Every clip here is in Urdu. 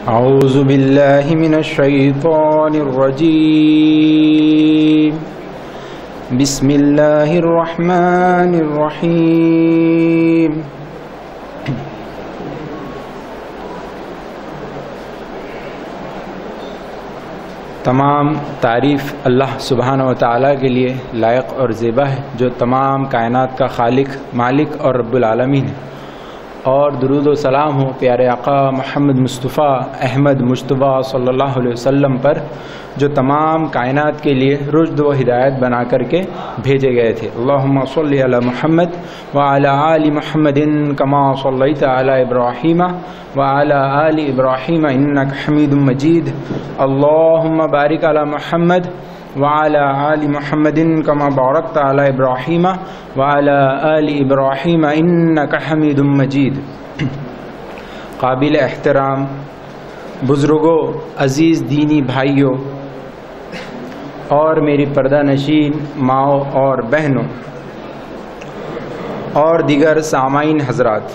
اعوذ باللہ من الشیطان الرجیم بسم اللہ الرحمن الرحیم تمام تعریف اللہ سبحانہ و تعالیٰ کے لیے لائق اور زیبا ہے، جو تمام کائنات کا خالق، مالک اور رب العالمین ہے، اور درود و سلام ہو پیارے آقا محمد مصطفیٰ احمد مجتبیٰ صلی اللہ علیہ وسلم پر، جو تمام کائنات کے لیے رشد و ہدایت بنا کر کے بھیجے گئے تھے۔ اللہم صلی علی محمد وعلی آل محمد کما صلیت علی ابراہیم وعلی آل ابراہیم انک حمید مجید۔ اللہم بارک علی محمد وعلی آل محمد کما بارکت علی ابراہیم وعلی آل ابراہیم انک حمید مجید۔ قابل احترام بزرگوں، عزیز دینی بھائیوں اور میری پردہ نشین ماؤں اور بہنوں اور دیگر سامعین حضرات،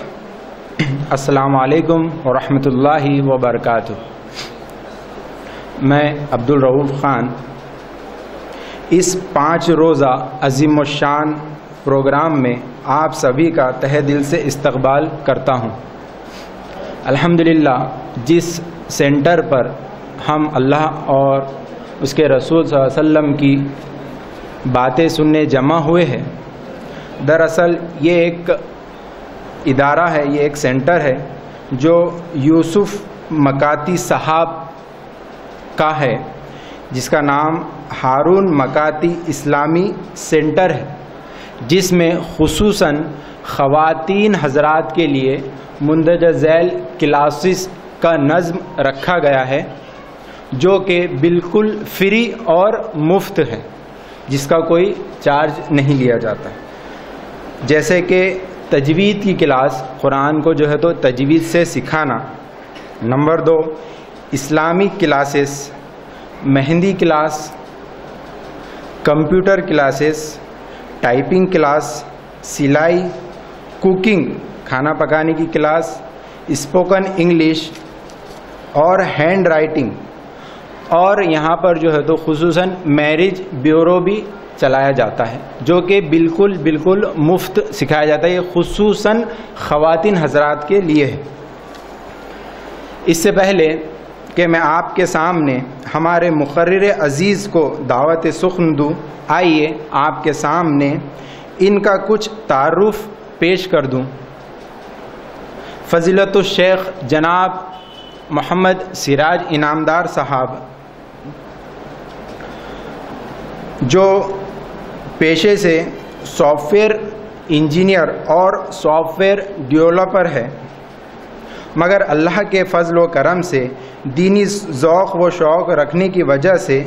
السلام علیکم ورحمۃ اللہ وبرکاتہ۔ میں عبدالرؤوف خان اس 5 روزہ عظیم الشان پروگرام میں آپ سبھی کا تہہ دل سے استقبال کرتا ہوں۔ الحمدللہ جس سینٹر پر ہم اللہ اور اس کے رسول صلی اللہ علیہ وسلم کی باتیں سننے جمع ہوئے ہیں، دراصل یہ ایک ادارہ ہے، یہ ایک سینٹر ہے جو یوسف مکاتی صاحب کا ہے، جس کا نام ہارون مکاتی اسلامی سینٹر ہے، جس میں خصوصاً خواتین حضرات کے لیے مندرجہ ذیل کلاسز کا نظم رکھا گیا ہے، جو کہ بالکل فری اور مفت ہے، جس کا کوئی چارج نہیں لیا جاتا۔ جیسے کہ تجوید کی کلاس، قرآن کو جو ہے تو تجوید سے سکھانا۔ نمبر 2، اسلامی classes, mehndi class, computer classes, typing class, سلائی، کوکنگ، کھانا پکانے کی کلاس، اسپوکن انگلش اور ہینڈ رائٹنگ، اور یہاں پر جو ہے تو خصوصاً میرج بیورو بھی چلایا جاتا ہے، جو کہ بالکل مفت سکھایا جاتا ہے۔ یہ خصوصاً خواتین حضرات کے لیے ہے۔ اس سے پہلے کہ میں آپ کے سامنے ہمارے مقرر عزیز کو دعوت سخن دوں، آئیے آپ کے سامنے ان کا کچھ تعارف پیش کر دوں۔ فضیلت الشیخ جناب محمد سراج انعامدار صاحب، جو پیشے سے سافٹ ویئر انجینئر اور سافٹ ویئر ڈیولپر ہے، مگر اللہ کے فضل و کرم سے دینی ذوق و شوق رکھنے کی وجہ سے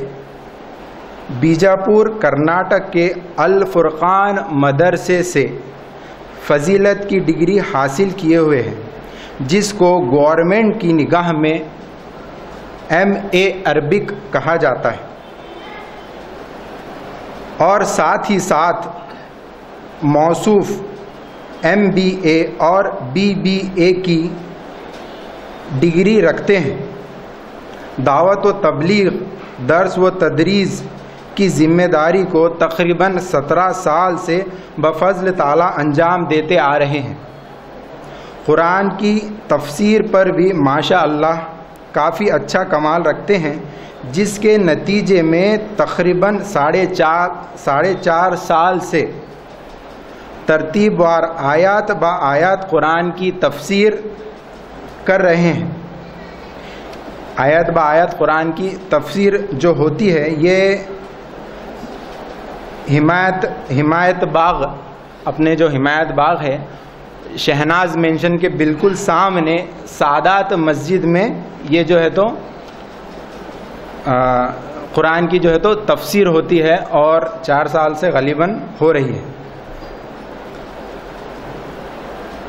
بیجاپور کرناٹک کے الفرقان مدرسے سے فضیلت کی ڈگری حاصل کیے ہوئے ہیں، جس کو گورنمنٹ کی نگاہ میں MA عربک کہا جاتا ہے، اور ساتھ ہی ساتھ موصوف MBA اور BBA کی ڈگری رکھتے ہیں۔ دعوت و تبلیغ، درس و تدریس کی ذمہ داری کو تقریباً 17 سال سے بفضل تعالیٰ انجام دیتے آ رہے ہیں۔ قرآن کی تفسیر پر بھی ماشاء اللہ کافی اچھا کمال رکھتے ہیں، جس کے نتیجے میں تقریباً 4.5 سال سے ترتیب وار آیات با آیات قرآن کی تفسیر کر رہے ہیں۔ آیت با آیت قرآن کی تفسیر جو ہوتی ہے، یہ حمایت باغ، اپنے جو حمایت باغ ہے شہناز مینشن کے بالکل سامنے سعادت مسجد میں یہ جو ہے تو قرآن کی جو ہے تو تفسیر ہوتی ہے، اور 4 سال سے غالباً ہو رہی ہے۔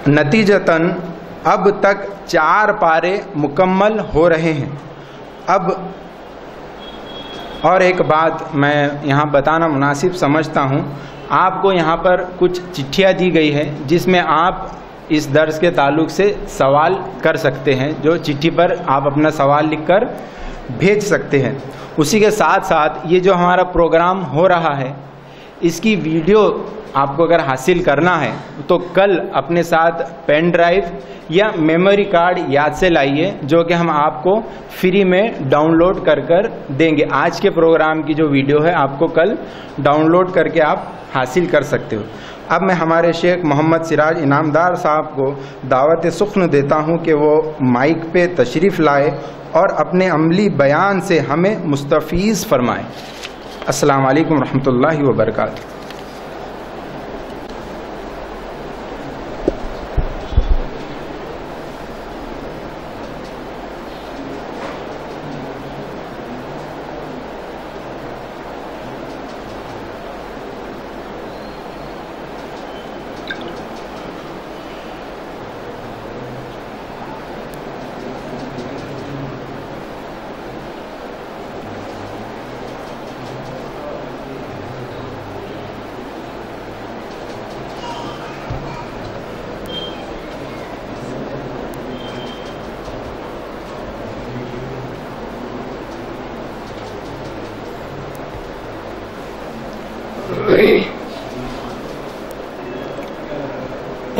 نتیجتاً اب تک 4 پارے مکمل ہو رہے ہیں۔ اب اور ایک بات میں یہاں بتانا مناسب سمجھتا ہوں، آپ کو یہاں پر کچھ چٹھیاں دی گئی ہے، جس میں آپ اس درس کے تعلق سے سوال کر سکتے ہیں، جو چٹھی پر آپ اپنا سوال لکھ کر بھیج سکتے ہیں۔ اسی کے ساتھ ساتھ یہ جو ہمارا پروگرام ہو رہا ہے اس کی ویڈیو آپ کو اگر حاصل کرنا ہے تو کل اپنے ساتھ پین ڈرائیو یا میموری کارڈ یاد سے لائیے، جو کہ ہم آپ کو فری میں ڈاؤن لوڈ کر دیں گے۔ آج کے پروگرام کی جو ویڈیو ہے آپ کو کل ڈاؤن لوڈ کر کے آپ حاصل کر سکتے ہو۔ اب میں ہمارے شیخ محمد سراج انعامدار صاحب کو دعوت سخن دیتا ہوں کہ وہ مائک پہ تشریف لائے اور اپنے عملی بیان سے ہمیں مستفیض فرمائے۔ السلام علیکم ورحمۃ اللہ وبرکاتہ۔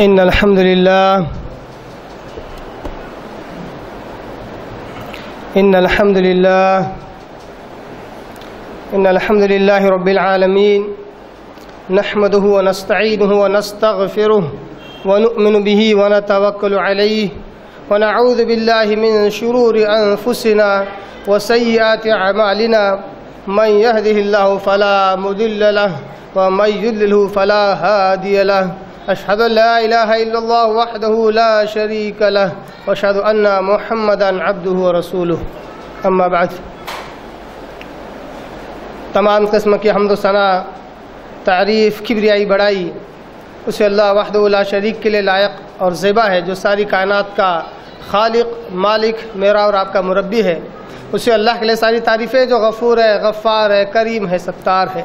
إن الحمد لله رب العالمين نحمده ونستعينه ونستغفره ونؤمن به ونتوكل عليه ونعوذ بالله من شرور أنفسنا وسيئات أعمالنا من يهده الله فلا مضل له ومن يضلل فلا هادي له أشهد أن لا إله إلا الله وحده لا شريك له وأشهد أن محمدا عبده ورسوله أما بعد۔ تمام قسم کی حمد و ثنا، تعریف، کبریائی، بڑائی اسے اللہ وحدہ لا شریک کے لیے لائق اور زیبا ہے، جو ساری کائنات کا خالق، مالک، میرا اور آپ کا مربی ہے۔ اسے اللہ کے لیے ساری تعریفیں، جو غفور ہے، غفار ہے، کریم ہے، ستار ہے۔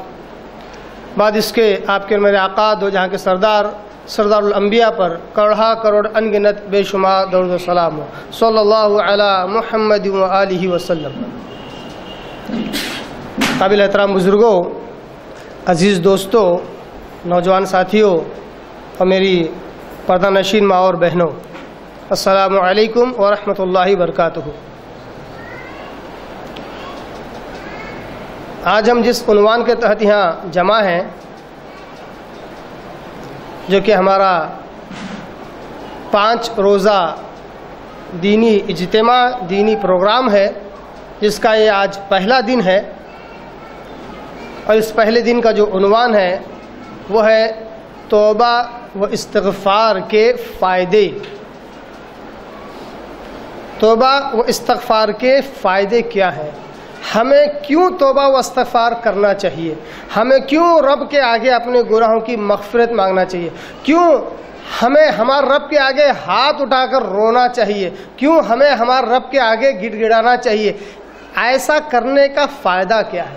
بعد اس کے آپ کے میرے آقا دو جہاں کے سردار الانبیاء پر کروڑا کروڑ انگنت بے شمار درود و سلام ہو، صلی اللہ علی محمد و آلہ وسلم۔ قابل احترام بزرگوں، عزیز دوستوں، نوجوان ساتھیوں اور میری پردہ نشین ماں اور بہنوں، السلام علیکم ورحمۃ اللہ وبرکاتہ۔ آج ہم جس عنوان کے تحت یہاں جمع ہیں، جو کہ ہمارا 5 روزہ دینی اجتماع، دینی پروگرام ہے، جس کا یہ آج پہلا دن ہے، اور اس پہلے دن کا جو عنوان ہے وہ ہے توبہ و استغفار کے فائدے۔ توبہ و استغفار کے فائدے کیا ہیں؟ ہمیں کیوں توبہ و استغفار کرنا چاہیے؟ ہمیں کیوں رب کے آگے اپنے گناہوں کی مغفرت مانگنا چاہیے؟ کیوں ہمیں ہمارے رب کے آگے ہاتھ اٹھا کر رونا چاہیے؟ کیوں ہمیں ہمارے رب کے آگے گڑ گڑانا چاہیے؟ ایسا کرنے کا فائدہ کیا ہے؟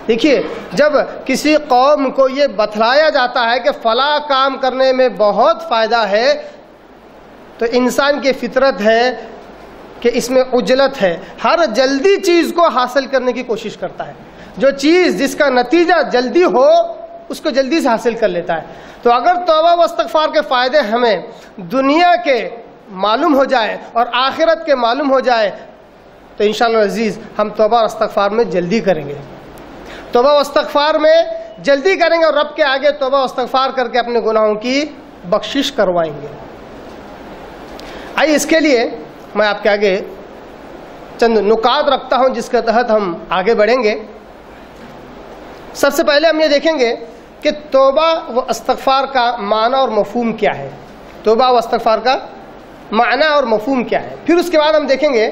دیکھیے، جب کسی قوم کو یہ بتلایا جاتا ہے کہ فلاں کام کرنے میں بہت فائدہ ہے، تو انسان کی فطرت ہے کہ اس میں عجلت ہے، ہر جلدی چیز کو حاصل کرنے کی کوشش کرتا ہے۔ جو چیز جس کا نتیجہ جلدی ہو اس کو جلدی سے حاصل کر لیتا ہے۔ تو اگر توبہ و استغفار کے فائدے ہمیں دنیا کے معلوم ہو جائے اور آخرت کے معلوم ہو جائے تو انشاءاللہ عزیز ہم توبہ و استغفار میں جلدی کریں گے، توبہ و استغفار میں جلدی کریں گے اور رب کے آگے توبہ و استغفار کر کے اپنے گناہوں کی بخشش کروائیں گے۔ آئیے اس کے لیے میں آپ کے آگے چند نکات رکھتا ہوں جس کے تحت ہم آگے بڑھیں گے۔ سب سے پہلے ہم یہ دیکھیں گے کہ توبہ و استغفار کا معنی اور مفہوم کیا ہے، توبہ و استغفار کا معنی اور مفہوم کیا ہے۔ پھر اس کے بعد ہم دیکھیں گے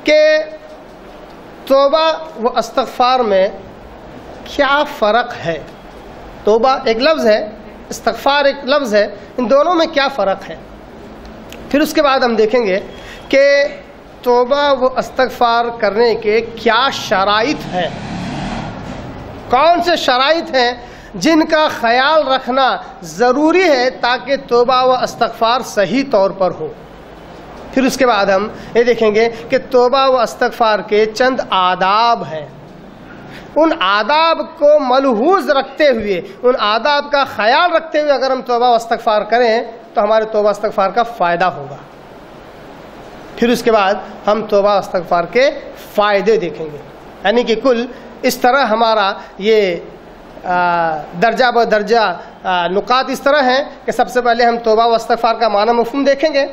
کہ توبہ و استغفار میں کیا فرق ہے۔ توبہ ایک لفظ ہے، استغفار ایک لفظ ہے، ان دونوں میں کیا فرق ہے۔ پھر اس کے بعد ہم دیکھیں گے کہ توبہ و استغفار کرنے کے کیا شرائط ہیں، کون سے شرائط ہیں جن کا خیال رکھنا ضروری ہے تاکہ توبہ و استغفار صحیح طور پر ہو۔ پھر اس کے بعد ہم یہ دیکھیں گے کہ توبہ و استغفار کے چند آداب ہیں، ان آداب کو ملحوظ رکھتے ہوئے، ان آداب کا خیال رکھتے ہوئے اگر ہم توبہ و استغفار کریں تو ہمارے توبہ استغفار کا فائدہ ہوگا۔ پھر اس کے بعد ہم توبہ و استغفار کے فائدے دیکھیں گے، یعنی کہ کل اس طرح ہمارا یہ درجہ بدرجہ نکات اس طرح ہیں کہ سب سے پہلے ہم توبہ و استغفار کا معنی مفہوم دیکھیں گے،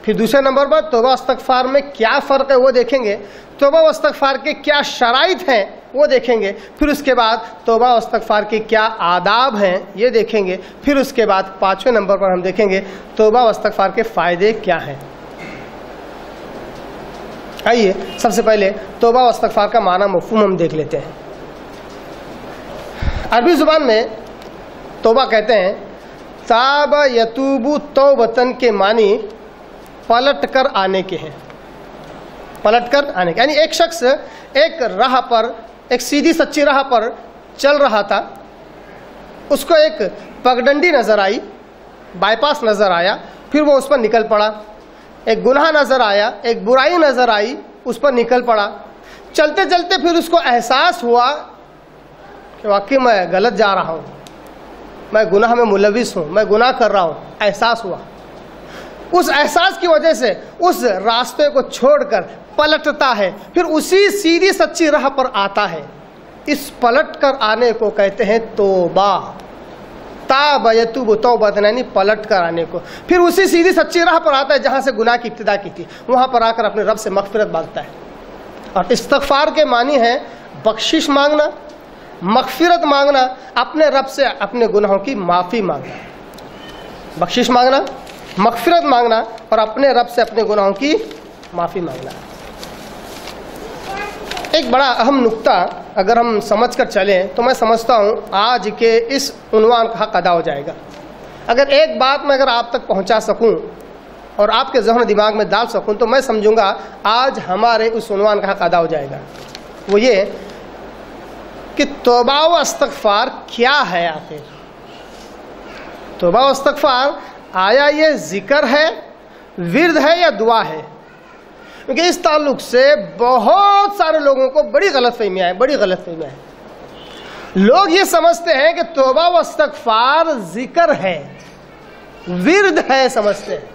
پھر دوسرے نمبر پر توبہ و استغفار میں کیا فرق ہے وہ دیکھیں گے، توبہ و استغفار کے کیا شرائط ہیں وہ دیکھیں گے، پھر اس کے بعد توبہ و استغفار کے کیا آداب ہیں یہ دیکھیں گے، پھر اس کے بعد پانچویں نمبر پر ہم دیکھیں گے توبہ و استغفار کے فائدے کیا ہیں۔ آئیے سب سے پہلے توبہ و استغفار کا معنی مفہوم ہم دیکھ لیتے ہیں۔ عربی زبان میں توبہ کہتے ہیں تاب یتوب توبتن کے معنی پلٹ کر آنے کے ہیں، پلٹ کر آنے کے، یعنی ایک شخص ایک راہ پر، ایک سیدھی سچی راہ پر چل رہا تھا، اس کو ایک پگڈنڈی نظر آئی، بائی پاس نظر آیا، پھر وہ اس پر نکل پڑا، ایک گناہ نظر آیا، ایک برائی نظر آئی، اس پر نکل پڑا، چلتے چلتے پھر اس کو احساس ہوا کہ واقعی میں غلط جا رہا ہوں، میں گناہ میں ملوث ہوں، میں گناہ کر رہا ہوں، احساس ہوا، اس احساس کی وجہ سے اس راستے کو چھوڑ کر پلٹتا ہے، پھر اسی سیدھی سچی راہ پر آتا ہے، اس پلٹ کر آنے کو کہتے ہیں توبہ، تاب یتوب توبۃ، یعنی پلٹ کر آنے کو، پھر اسی سیدھی سچی راہ پر آتا ہے جہاں سے گناہ کی ابتدا کی تھی، وہاں پر آ کر اپنے رب سے مغفرت مانگتا ہے۔ اور استغفار کے معنی ہے بخشش مانگنا، مغفرت مانگنا، اپنے رب سے اپنے گناہوں کی معافی مانگنا، بخشش مانگنا، مغفرت مانگنا اور اپنے رب سے اپنے گناہوں کی معافی مانگنا۔ ایک بڑا اہم نقطہ اگر ہم سمجھ کر چلیں تو میں سمجھتا ہوں آج کے اس عنوان کا حق ادا ہو جائے گا۔ اگر ایک بات میں اگر آپ تک پہنچا سکوں اور آپ کے ذہن و دماغ میں ڈال سکوں تو میں سمجھوں گا آج ہمارے اس عنوان کا حق ادا ہو جائے گا، وہ یہ کہ توبہ و استغفار کیا ہے آخر؟ توبہ و استغفار آیا یہ ذکر ہے، ورد ہے یا دعا ہے؟ کیونکہ اس تعلق سے بہت سارے لوگوں کو بڑی غلط فہمیاں ہیں، بڑی غلط فہمیاں ہیں۔ لوگ یہ سمجھتے ہیں کہ توبہ و استغفار ذکر ہے، ورد ہے سمجھتے ہیں۔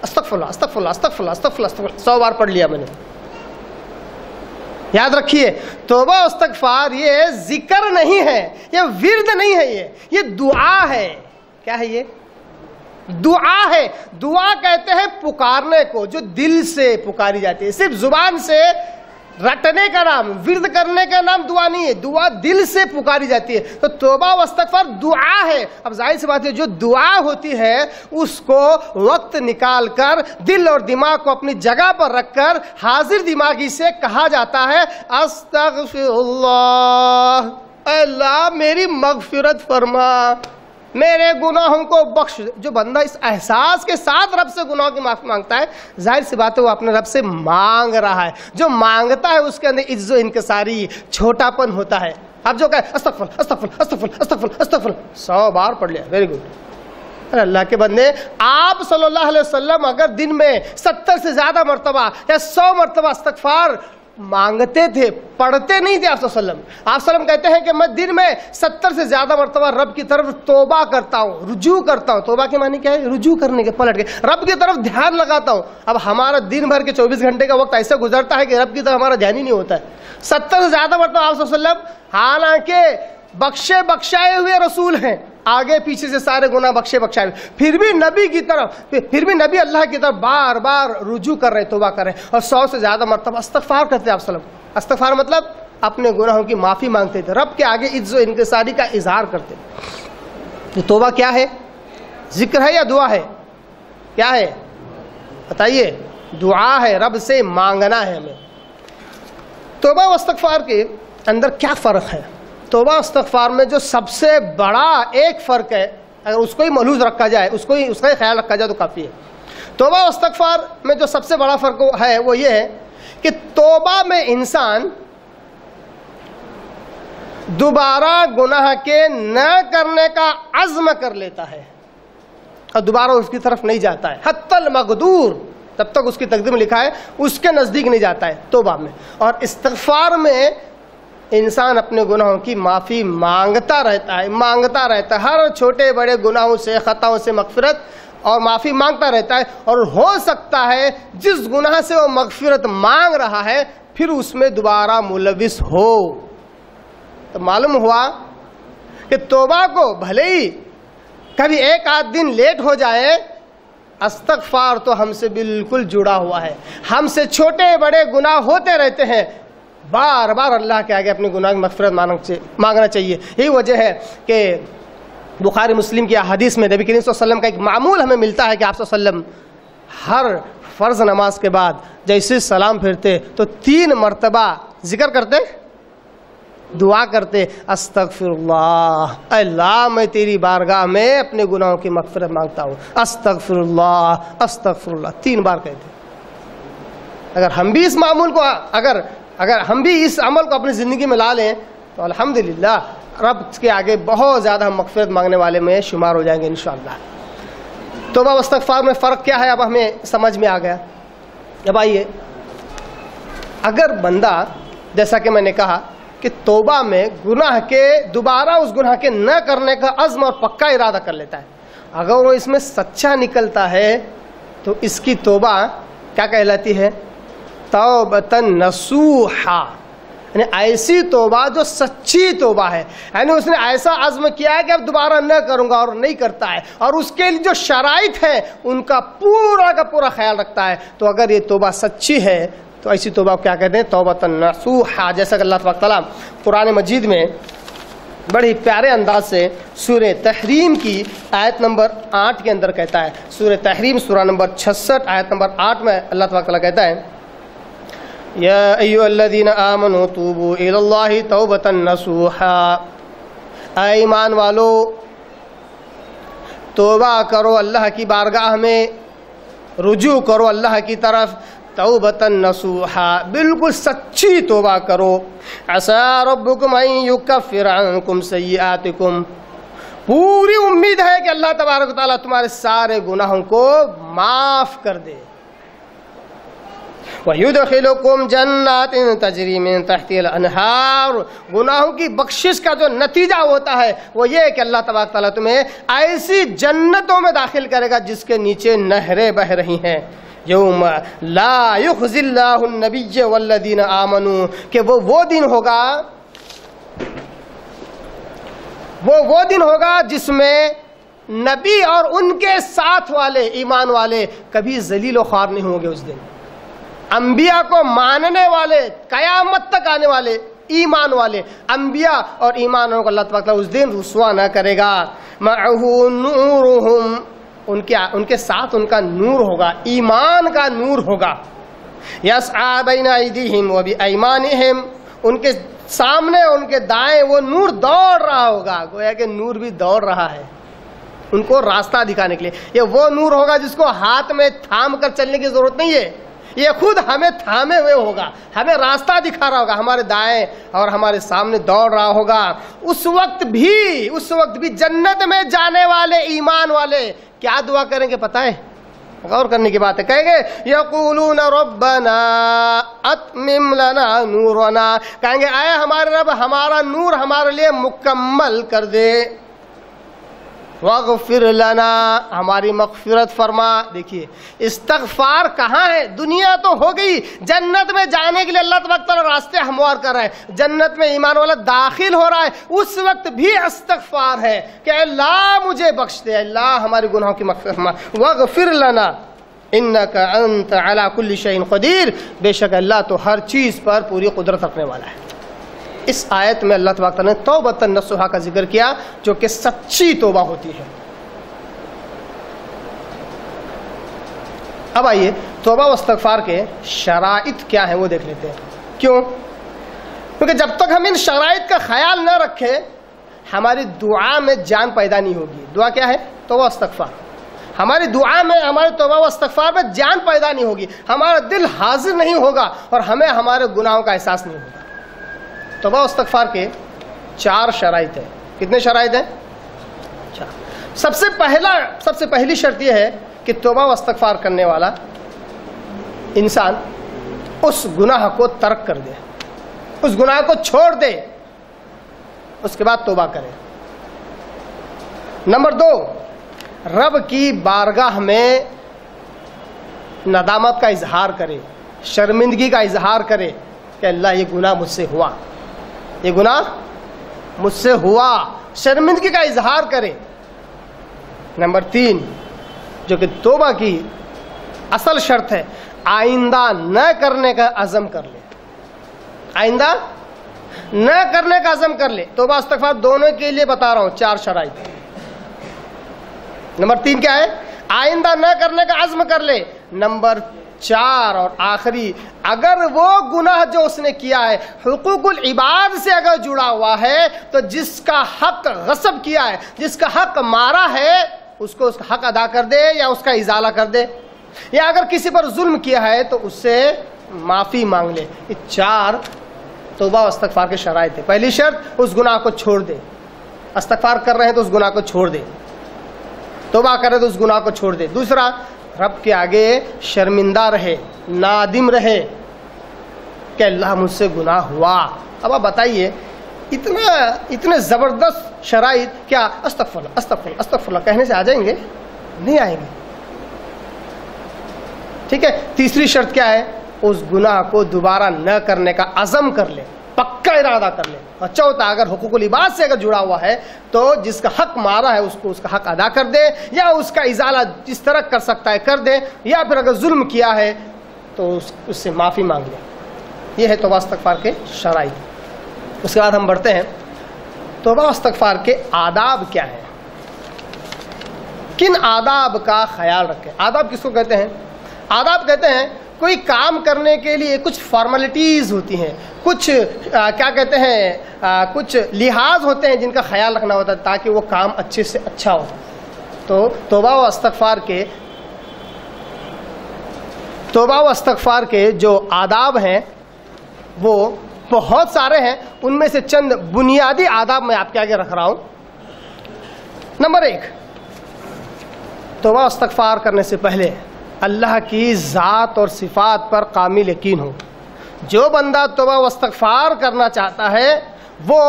استغفر اللہ استغفر اللہ استغفر اللہ استغفر اللہ 100 بار پڑھ لیا میں نے۔ یاد رکھیے توبہ و استغفار یہ ذکر نہیں ہے، یہ ورد نہیں ہے، یہ دعا ہے۔ کیا ہے یہ؟ دعا ہے۔ دعا کہتے ہیں پکارنے کو جو دل سے پکاری جاتی ہے، صرف زبان سے رٹنے کا نام، ورد کرنے کا نام دعا نہیں ہے، دعا دل سے پکاری جاتی ہے۔ تو توبہ و استغفار دعا ہے۔ اب ظاہر سی بات ہے جو دعا ہوتی ہے اس کو وقت نکال کر دل اور دماغ کو اپنی جگہ پر رکھ کر حاضر دماغی سے کہا جاتا ہے استغفر اللہ، اے اللہ میری مغفرت فرما، میرے گناہوں کو بخش۔ جو بندہ اس احساس کے ساتھ رب سے گناہوں کی معافی مانگتا ہے ظاہر سی بات ہے وہ اپنے رب سے مانگ رہا ہے۔ جو مانگتا ہے اس کے اندر عجز و انکساری، چھوٹا پن ہوتا ہے۔ اب جو کہے استغفر استغفر استغفر استغفر استغفر 100 بار پڑھ لیا، ویری گڈ۔ اللہ کے بندے آپ صلی اللہ علیہ وسلم اگر دن میں 70 سے زیادہ مرتبہ یا 100 مرتبہ استغفار مانگتے تھے، پڑھتے نہیں تھے آپ صلی اللہ علیہ وسلم۔ آپ صلی اللہ علیہ وسلم کہتے ہیں کہ میں دن میں 70 سے زیادہ مرتبہ رب کی طرف توبہ کرتا ہوں، رجوع کرتا ہوں۔ توبہ کے معنی کیا ہے؟ رجوع کرنے کے، پلٹ کے رب کی طرف دھیان لگاتا ہوں۔ اب ہمارا دن بھر کے 24 گھنٹے کا وقت ایسے گزرتا ہے کہ رب کی طرف ہمارا دھیان ہی نہیں ہوتا ہے۔ 70 سے زیادہ مرتبہ آپ صلی اللہ علیہ وسلم، حالانکہ بخشے بخشائے ہوئے رسول ہیں، آگے پیچھے سے سارے گناہ بخشے بخشائے، پھر بھی نبی کی طرف، پھر بھی نبی اللہ کی طرف بار بار رجوع کر رہے، توبہ کر رہے، اور 100 سے زیادہ مرتبہ استغفار کرتے آپ صلی اللہ علیہ وسلم۔ استغفار مطلب اپنے گناہوں کی معافی مانگتے تھے، رب کے آگے عجز و انکساری کا اظہار کرتے۔ یہ توبہ کیا ہے؟ ذکر ہے یا دعا ہے؟ کیا ہے بتائیے؟ دعا ہے، رب سے مانگنا ہے ہمیں۔ توبہ و استغفار کے اندر کیا فرق ہے؟ توبہ و استغفار میں جو سب سے بڑا ایک فرق ہے، اگر اس کو ہی ملحوظ رکھا جائے، اس کا ہی خیال رکھا جائے تو کافی ہے۔ توبہ و استغفار میں جو سب سے بڑا فرق ہے وہ یہ ہے کہ توبہ میں انسان دوبارہ گناہ کے نہ کرنے کا عزم کر لیتا ہے اور دوبارہ اس کی طرف نہیں جاتا ہے، حتی المقدور، تب تک اس کی تقدیر میں لکھا ہے اس کے نزدیک نہیں جاتا ہے توبہ میں. اور استغفار میں انسان اپنے گناہوں کی معافی مانگتا رہتا ہے، ہر چھوٹے بڑے گناہوں سے، خطاؤں سے مغفرت اور معافی مانگتا رہتا ہے. اور ہو سکتا ہے جس گناہ سے وہ مغفرت مانگ رہا ہے پھر اس میں دوبارہ ملوث ہو. تو معلوم ہوا کہ توبہ کو بھلے ہی کبھی ایک آدھ دن لیٹ ہو جائے، استغفار تو ہم سے بالکل جڑا ہوا ہے. ہم سے چھوٹے بڑے گناہ ہوتے رہتے ہیں، بار بار اللہ کے آگے اپنے گناہ کی مغفرت مانگنا چاہیے. یہی وجہ ہے کہ بخاری مسلم کی احادیث میں نبی کریم صلی اللہ علیہ وسلم کا ایک معمول ہمیں ملتا ہے کہ آپ صلی اللہ علیہ وسلم ہر فرض نماز کے بعد جیسے سلام پھیرتے تو 3 مرتبہ ذکر کرتے، دعا کرتے، استغفر اللہ، اللہ میں تیری بارگاہ میں اپنے گناہوں کی مغفرت مانگتا ہوں، استغفر اللہ، استغفر اللہ، 3 بار کہتے. اگر ہم بھی اس معمول کو اگر ہم بھی اس عمل کو اپنی زندگی میں لا لیں تو الحمدللہ رب کے آگے بہت زیادہ ہم مغفرت مانگنے والے میں شمار ہو جائیں گے انشاءاللہ. توبہ و استغفار میں فرق کیا ہے اب ہمیں سمجھ میں آ گیا. اب آئیے، اگر بندہ جیسا کہ میں نے کہا کہ توبہ میں گناہ کے دوبارہ اس گناہ کے نہ کرنے کا عزم اور پکا ارادہ کر لیتا ہے، اگر وہ اس میں سچا نکلتا ہے تو اس کی توبہ کیا کہلاتی ہے؟ توبۃ نصوحا، یعنی ایسی توبہ جو سچی توبہ ہے، یعنی اس نے ایسا عزم کیا ہے کہ اب دوبارہ نہ کروں گا اور نہیں کرتا ہے، اور اس کے لیے جو شرائط ہیں ان کا پورا خیال رکھتا ہے. تو اگر یہ توبہ سچی ہے تو ایسی توبہ کو کیا کہتے ہیں؟ توبۃ نصوحا. جیسا کہ اللہ تبارک تعالیٰ قرآن مجید میں بڑی پیارے انداز سے سورہ تحریم کی آیت نمبر 8 کے اندر کہتا ہے. سورہ تحریم سورہ نمبر 66 آیت نمبر 8 میں اللہ تبارک تعالیٰ کہتا ہے، یا ایھا الذین آمنوا توبوا الی اللہ توبۃ نصوحا، اے ایمان والو توبہ کرو، اللہ کی بارگاہ میں رجوع کرو اللہ کی طرف، توبۃ نصوحا، بالکل سچی توبہ کرو. عسى ربکم ان یکفر عنکم سیئاتکم، پوری امید ہے کہ اللہ تبارک و تعالیٰ تمہارے سارے گناہوں کو معاف کر دے. وَيُدْخِلُكُمْ جَنَّاتٍ تَجْرِي مِن تَحْتِهَا الْأَنْهَارُ، گناہوں کی بخشش کا جو نتیجہ ہوتا ہے وہ یہ ہے کہ اللہ تبارک تعالیٰ تمہیں ایسی جنتوں میں داخل کرے گا جس کے نیچے نہریں بہ رہی ہیں. یوم لا یخزی اللہ النبی والذین آمنوا، کہ وہ دن ہوگا جس میں نبی اور ان کے ساتھ والے ایمان والے کبھی ذلیل و خوار نہیں ہوں گے. اس دن انبیاء کو ماننے والے، قیامت تک آنے والے ایمان والے انبیاء اور ایمانوں کو اللہ تبارک اس دن رسوا نہ کرے گا. معہ نورہم، ان کے ساتھ ان کا نور ہوگا، ایمان کا نور ہوگا. یسعی بین ایدیہم وبایمانہم، ان کے سامنے ان کے دائیں وہ نور دوڑ رہا ہوگا، گویا کہ نور بھی دوڑ رہا ہے ان کو راستہ دکھانے کے لیے. یہ وہ نور ہوگا جس کو ہاتھ میں تھام کر چلنے کی ضرورت نہیں ہے، یہ خود ہمیں تھامے ہوئے ہوگا، ہمیں راستہ دکھا رہا ہوگا، ہمارے دائیں اور ہمارے سامنے دوڑ رہا ہوگا. اس وقت بھی جنت میں جانے والے ایمان والے کیا دعا کریں گے پتہ ہے؟ غور کرنے کی بات ہے. کہیں گے یقولون ربنا اتمم لنا نورنا، کہیں گے اے ہمارے رب ہمارا نور ہمارے لیے مکمل کر دے. واغفر لنا، ہماری مغفرت فرما. دیکھیے استغفار کہاں ہے؟ دنیا تو ہو گئی، جنت میں جانے کے لیے اللہ تبارک تعالیٰ راستے ہموار کر رہا ہے، جنت میں ایمان والا داخل ہو رہا ہے، اس وقت بھی استغفار ہے کہ اللہ مجھے بخش دے، اللہ ہمارے گناہوں کی مغفرت فرما. واغفر لنا انک انت علی کل شیء قدیر، بے شک اللہ تو ہر چیز پر پوری قدرت رکھنے والا ہے. اس آیت میں اللہ تبارک تعالیٰ نے توبۃ نصوحا کا ذکر کیا جو کہ سچی توبہ ہوتی ہے. اب آئیے توبہ و استغفار کے شرائط کیا ہیں وہ دیکھ لیتے ہیں. کیوں؟ کیونکہ جب تک ہم ان شرائط کا خیال نہ رکھیں ہماری دعا میں جان پیدا نہیں ہوگی. دعا کیا ہے؟ توبہ و استغفار. ہماری دعا میں، ہمارے توبہ و استغفار میں جان پیدا نہیں ہوگی، ہمارا دل حاضر نہیں ہوگا اور ہمیں ہمارے گناہوں کا احساس نہیں ہوگا. توبہ و استغفار کے 4 شرائط ہیں. کتنے شرائط ہیں؟ 4. سب سے پہلی شرط یہ ہے کہ توبہ و استغفار کرنے والا انسان اس گناہ کو ترک کر دے، اس گناہ کو چھوڑ دے، اس کے بعد توبہ کرے. نمبر 2، رب کی بارگاہ میں ندامت کا اظہار کرے، شرمندگی کا اظہار کرے کہ اللہ یہ گناہ مجھ سے ہوا، یہ گناہ مجھ سے ہوا، شرمندگی کا اظہار کرے. نمبر 3، جو کہ توبہ کی اصل شرط ہے، آئندہ نہ کرنے کا عزم کر لے، آئندہ نہ کرنے کا عزم کر لے. توبہ استغفار دونوں کے لیے بتا رہا ہوں 4 شرائط. نمبر 3 کیا ہے؟ آئندہ نہ کرنے کا عزم کر لے. نمبر 4 اور آخری، اگر وہ گناہ جو اس نے کیا ہے حقوق العباد سے اگر جڑا ہوا ہے تو جس کا حق غصب کیا ہے، جس کا حق مارا ہے، اس کو اس کا حق ادا کر دے یا اس کا ازالہ کر دے، یا اگر کسی پر ظلم کیا ہے تو اس سے معافی مانگ لے. یہ 4 توبہ و استغفار کے شرائط ہیں. پہلی شرط، اس گناہ کو چھوڑ دے. استغفار کر رہے ہیں تو اس گناہ کو چھوڑ دے، توبہ کرے تو اس گناہ کو چھوڑ دے. دوسرا، رب کے آگے شرمندہ رہے، نادم رہے کہ اللہ مجھ سے گناہ ہوا. اب آپ بتائیے، اتنے زبردست شرائط، کیا استغفر اللہ استغفر اللہ استغفر اللہ کہنے سے آ جائیں گے؟ نہیں آئیں گے. ٹھیک ہے. تیسری شرط کیا ہے؟ اس گناہ کو دوبارہ نہ کرنے کا عزم کر لے، پکا ارادہ کر لے. اور چوتھا، اگر حقوق العباد سے اگر جڑا ہوا ہے تو جس کا حق مارا ہے اس کو اس کا حق ادا کر دے، یا اس کا ازالہ جس طرح کر سکتا ہے کر دے، یا پھر اگر ظلم کیا ہے تو اس سے معافی مانگ لے. یہ ہے توبہ استغفار کے شرائط. اس کے بعد ہم بڑھتے ہیں، توبہ استغفار کے آداب کیا ہیں، کن آداب کا خیال رکھیں. آداب کس کو کہتے ہیں؟ آداب کہتے ہیں کوئی کام کرنے کے لیے کچھ فارمیلٹیز ہوتی ہیں، کچھ کیا کہتے ہیں، کچھ لحاظ ہوتے ہیں جن کا خیال رکھنا ہوتا ہے تاکہ وہ کام اچھے سے اچھا ہو. تو توبہ و استغفار کے جو آداب ہیں وہ بہت سارے ہیں. ان میں سے چند بنیادی آداب میں آپ کے آگے رکھ رہا ہوں. نمبر 1، توبہ استغفار کرنے سے پہلے اللہ کی ذات اور صفات پر کامل یقین ہو. جو بندہ توبہ و استغفار کرنا چاہتا ہے وہ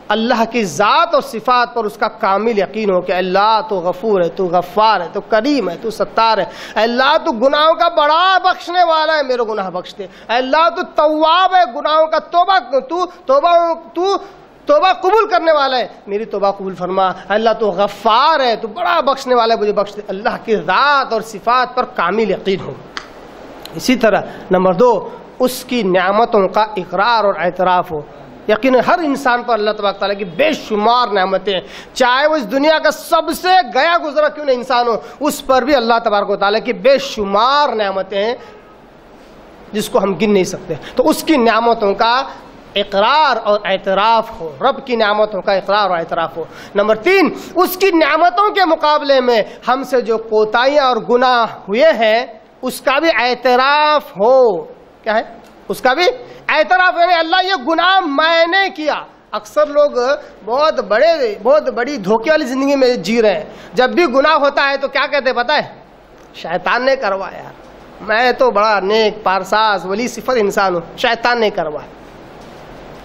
اللہ کی ذات اور صفات پر اس کا کامل یقین ہو کہ اللہ تو غفور ہے، تو غفار ہے، تو کریم ہے، تو ستار ہے. اللہ تو گناہوں کا بڑا بخشنے والا ہے، میرے گناہ بخش دے. اللہ تو تواب ہے، گناہوں کا توبہ قبول کرنے والا ہے، میری توبہ قبول فرما. اللہ تو غفار ہے، تو بڑا بخشنے والا ہے، مجھے بخش دے. اللہ کی ذات اور صفات پر کامل یقین ہو. اسی طرح نمبر 2، اس کی نعمتوں کا اقرار اور اعتراف ہو. یقیناً ہر انسان پر اللہ تبارک تعالیٰ کی بے شمار نعمتیں ہیں، چاہے وہ اس دنیا کا سب سے گیا گزرا کیوں نہ انسان ہو، اس پر بھی اللہ تبارک تعالیٰ کی بے شمار نعمتیں ہیں جس کو ہم گن نہیں سکتے. تو اس کی نعمتوں کا اقرار اور اعتراف ہو، رب کی نعمتوں کا اقرار اور اعتراف ہو. نمبر 3، اس کی نعمتوں کے مقابلے میں ہم سے جو کوتاہیاں اور گناہ ہوئے ہیں اس کا بھی اعتراف ہو. کیا ہے؟ اس کا بھی اعتراف ہے. اللہ یہ گناہ میں نے کیا. اکثر لوگ بہت بڑی دھوکے والی زندگی میں جی رہے ہیں. جب بھی گناہ ہوتا ہے تو کیا کہتے ہیں پتہ ہے؟ شیطان نے کروایا، میں تو بڑا نیک پارساز ولی صفت انسان ہوں، شیطان نے کروایا.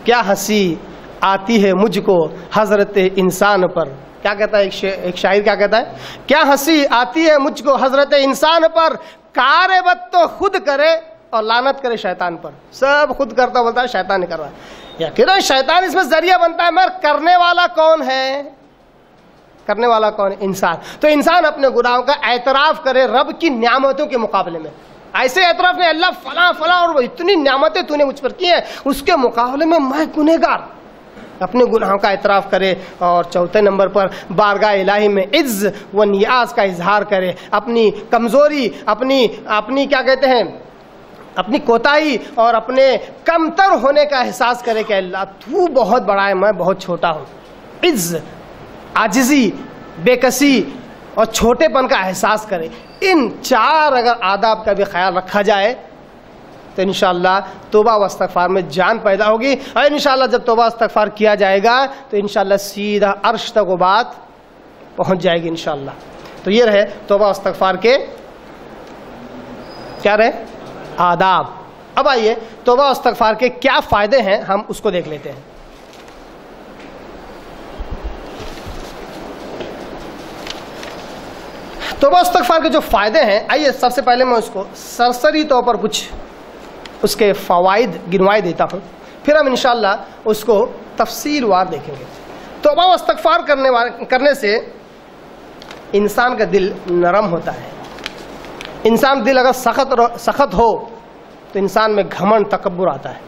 کیا ہنسی آتی ہے مجھ کو حضرت انسان پر. کیا کہتا ہے ایک شاعر، کیا کہتا ہے؟ کیا ہنسی آتی ہے مجھ کو حضرت انسان پر، کار بد تو خود کرے اور لعنت کرے شیطان پر. سب خود کرتا بولتا ہے شیطان نے کروایا. یقیناً شیطان اس میں ذریعہ بنتا ہے، مگر کرنے والا کون ہے؟ کرنے والا کون ہے؟ انسان. تو انسان اپنے گناہوں کا اعتراف کرے رب کی نعمتوں کے مقابلے میں. ایسے اعتراف میں اللہ فلاں اور وہ اتنی نعمتیں تو نے مجھ پر کی ہیں، اس کے مقابلے میں میں گنہگار. اپنے گناہوں کا اعتراف کرے. اور چوتھے نمبر پر بارگاہ الہی میں عز و نیاز کا اظہار کرے، اپنی کمزوری، اپنی کیا کہتے ہیں، اپنی کوتاہی اور اپنے کمتر ہونے کا احساس کرے کہ اللہ تو بہت بڑا ہے، میں بہت چھوٹا ہوں. عز، عاجزی، بے کسی اور چھوٹے پن کا احساس کرے. ان 4 اگر آداب کا بھی خیال رکھا جائے تو انشاءاللہ توبہ و استغفار میں جان پیدا ہوگی، اور انشاءاللہ جب توبہ و استغفار کیا جائے گا تو انشاءاللہ سیدھا عرش تک وہ بات پہنچ جائے گی انشاءاللہ۔ تو یہ رہے توبہ و استغفار کے کیا رہے آداب۔ اب آئیے توبہ و استغفار کے کیا فائدے ہیں ہم اس کو دیکھ لیتے ہیں۔ توبہ و استغفار کے جو فائدے ہیں، آئیے سب سے پہلے میں اس کو سرسری طور پر کچھ اس کے فوائد گنوائے دیتا ہوں، پھر ہم انشاءاللہ اس کو تفصیل وار دیکھیں گے۔ توبہ و استغفار کرنے سے انسان کا دل نرم ہوتا ہے۔ انسان دل اگر سخت ہو تو انسان میں گھمنڈ تکبر آتا ہے۔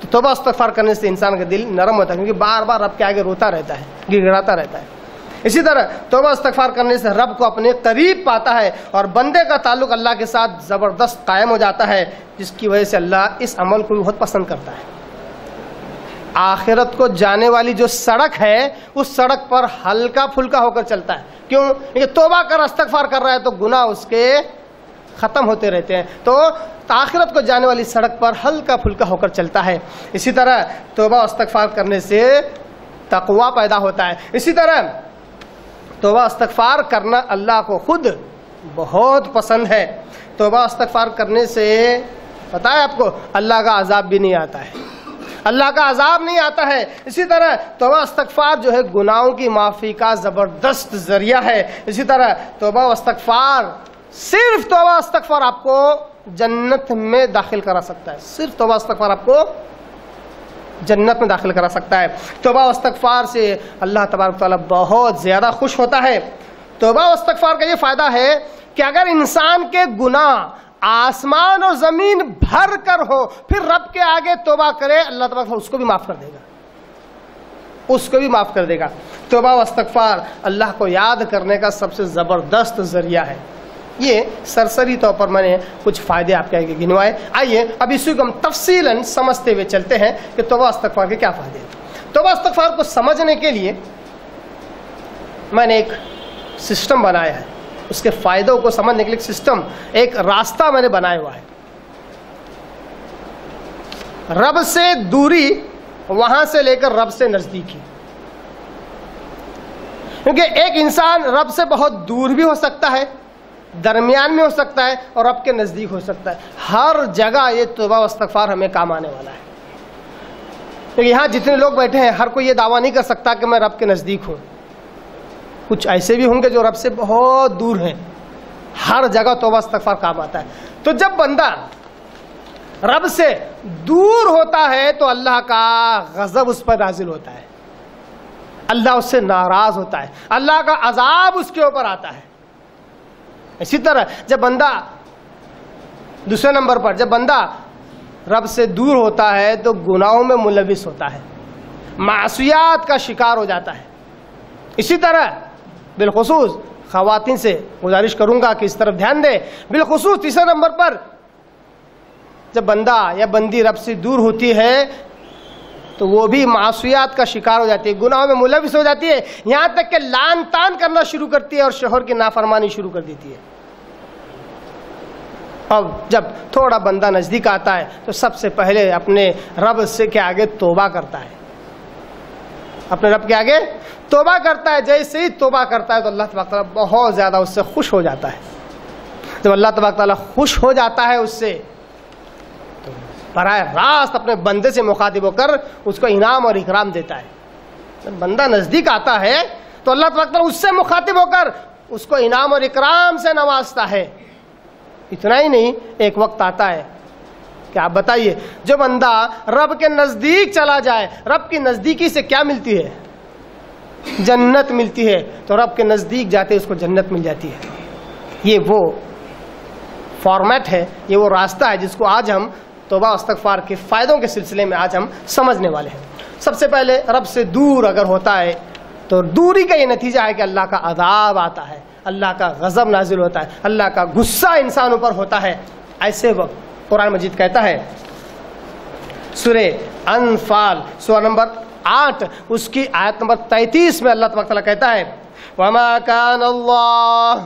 تو توبہ و استغفار کرنے سے انسان کا دل نرم ہوتا ہے، کیونکہ بار بار رب کے آگے روتا رہتا ہے، گڑ گڑاتا رہتا ہے۔ اسی طرح توبہ و استغفار کرنے سے رب کو اپنے قریب پاتا ہے اور بندے کا تعلق اللہ کے ساتھ زبردست قائم ہو جاتا ہے، جس کی وجہ سے اللہ اس عمل کو بھی بہت پسند کرتا ہے۔ آخرت کو جانے والی جو سڑک ہے اس سڑک پر ہلکا پھلکا ہو کر چلتا ہے۔ کیوں؟ یہ توبہ کر استغفار کر رہا ہے تو گناہ اس کے ختم ہوتے رہتے ہیں، تو آخرت کو جانے والی سڑک پر ہلکا پھلکا ہو کر چلتا ہے۔ اسی طرح توبہ و استغفار کرنے سے تقوی پیدا ہوتا ہے۔ اسی طرح توبہ استغفار کرنا اللہ کو خود بہت پسند ہے۔ توبہ استغفار کرنے سے پتہ ہے آپ کو اللہ کا عذاب بھی نہیں آتا ہے، اللہ کا عذاب نہیں آتا ہے۔ اسی طرح توبہ استغفار جو ہے گناہوں کی معافی کا زبردست ذریعہ ہے۔ اسی طرح توبہ استغفار، صرف توبہ استغفار آپ کو جنت میں داخل کرا سکتا ہے، صرف توبہ استغفار آپ کو جنت میں داخل کرا سکتا ہے۔ توبہ و استغفار سے اللہ تبارک تعالیٰ بہت زیادہ خوش ہوتا ہے۔ توبہ و استغفار کا یہ فائدہ ہے کہ اگر انسان کے گناہ آسمان اور زمین بھر کر ہو، پھر رب کے آگے توبہ کرے، اللہ تبارک تعالیٰ اس کو بھی معاف کر دے گا، اس کو بھی معاف کر دے گا۔ توبہ و استغفار اللہ کو یاد کرنے کا سب سے زبردست ذریعہ ہے۔ یہ سرسری طور پر میں نے کچھ فائدے آپ کے آگے گنوائے۔ آئیے اب اسی کو ہم تفصیلاً سمجھتے ہوئے چلتے ہیں کہ توبہ استغفار کے کیا فائدے ہیں۔ توبہ استغفار کو سمجھنے کے لیے میں نے ایک سسٹم بنایا ہے، اس کے فائدوں کو سمجھنے کے لیے ایک سسٹم، ایک راستہ میں نے بنایا ہوا ہے۔ رب سے دوری، وہاں سے لے کر رب سے نزدیکی، کیونکہ ایک انسان رب سے بہت دور بھی ہو سکتا ہے، درمیان میں ہو سکتا ہے، اور رب کے نزدیک ہو سکتا ہے۔ ہر جگہ یہ توبہ و استغفار ہمیں کام آنے والا ہے، کیونکہ یہاں جتنے لوگ بیٹھے ہیں ہر کوئی یہ دعویٰ نہیں کر سکتا کہ میں رب کے نزدیک ہوں۔ کچھ ایسے بھی ہوں گے جو رب سے بہت دور ہیں۔ ہر جگہ توبہ استغفار کام آتا ہے۔ تو جب بندہ رب سے دور ہوتا ہے تو اللہ کا غضب اس پر نازل ہوتا ہے، اللہ اس سے ناراض ہوتا ہے، اللہ کا عذاب اس کے اوپر آتا ہے۔ اسی طرح جب بندہ دوسرے نمبر پر جب بندہ رب سے دور ہوتا ہے تو گناہوں میں ملوث ہوتا ہے، معصیات کا شکار ہو جاتا ہے۔ اسی طرح بالخصوص خواتین سے گزارش کروں گا کہ اس طرف دھیان دیں۔ بالخصوص تیسرے نمبر پر جب بندہ یا بندی رب سے دور ہوتی ہے تو وہ بھی معصیات کا شکار ہو جاتی ہے، گناہوں میں ملوث ہو جاتی ہے، یہاں تک کہ لعن طعن کرنا شروع کرتی ہے اور شوہر کی نافرمانی شروع کر دیتی ہے۔ اب جب تھوڑا بندہ نزدیک آتا ہے تو سب سے پہلے اپنے رب سے کے آگے توبہ کرتا ہے، اپنے رب کے آگے توبہ کرتا ہے۔ جیسے ہی توبہ کرتا ہے تو اللہ تبارک تعالیٰ بہت زیادہ اس سے خوش ہو جاتا ہے۔ جب اللہ تبارک تعالیٰ خوش ہو جاتا ہے اس سے تو براہ راست اپنے بندے سے مخاطب ہو کر اس کو انعام اور اکرام دیتا ہے۔ جب بندہ نزدیک آتا ہے تو اللہ تبارک تعالیٰ اس سے مخاطب ہو کر اس کو انعام اور اکرام سے نوازتا ہے۔ اتنا ہی نہیں، ایک وقت آتا ہے کہ آپ بتائیے جو بندہ رب کے نزدیک چلا جائے، رب کی نزدیکی سے کیا ملتی ہے؟ جنت ملتی ہے۔ تو رب کے نزدیک جاتے اس کو جنت مل جاتی ہے۔ یہ وہ فارمیٹ ہے، یہ وہ راستہ ہے جس کو آج ہم توبہ استغفار کے فائدوں کے سلسلے میں آج ہم سمجھنے والے ہیں۔ سب سے پہلے رب سے دور اگر ہوتا ہے تو دوری کا یہ نتیجہ ہے کہ اللہ کا عذاب آتا ہے، اللہ کا غضب نازل ہوتا ہے، اللہ کا غصہ انسانوں پر ہوتا ہے۔ ایسے وقت قرآن مجید کہتا ہے سورہ انفال سورہ نمبر 8 اس کی آیت نمبر 33 میں اللہ تبارک تعالیٰ کہتا ہے وَمَا كَانَ اللَّهُ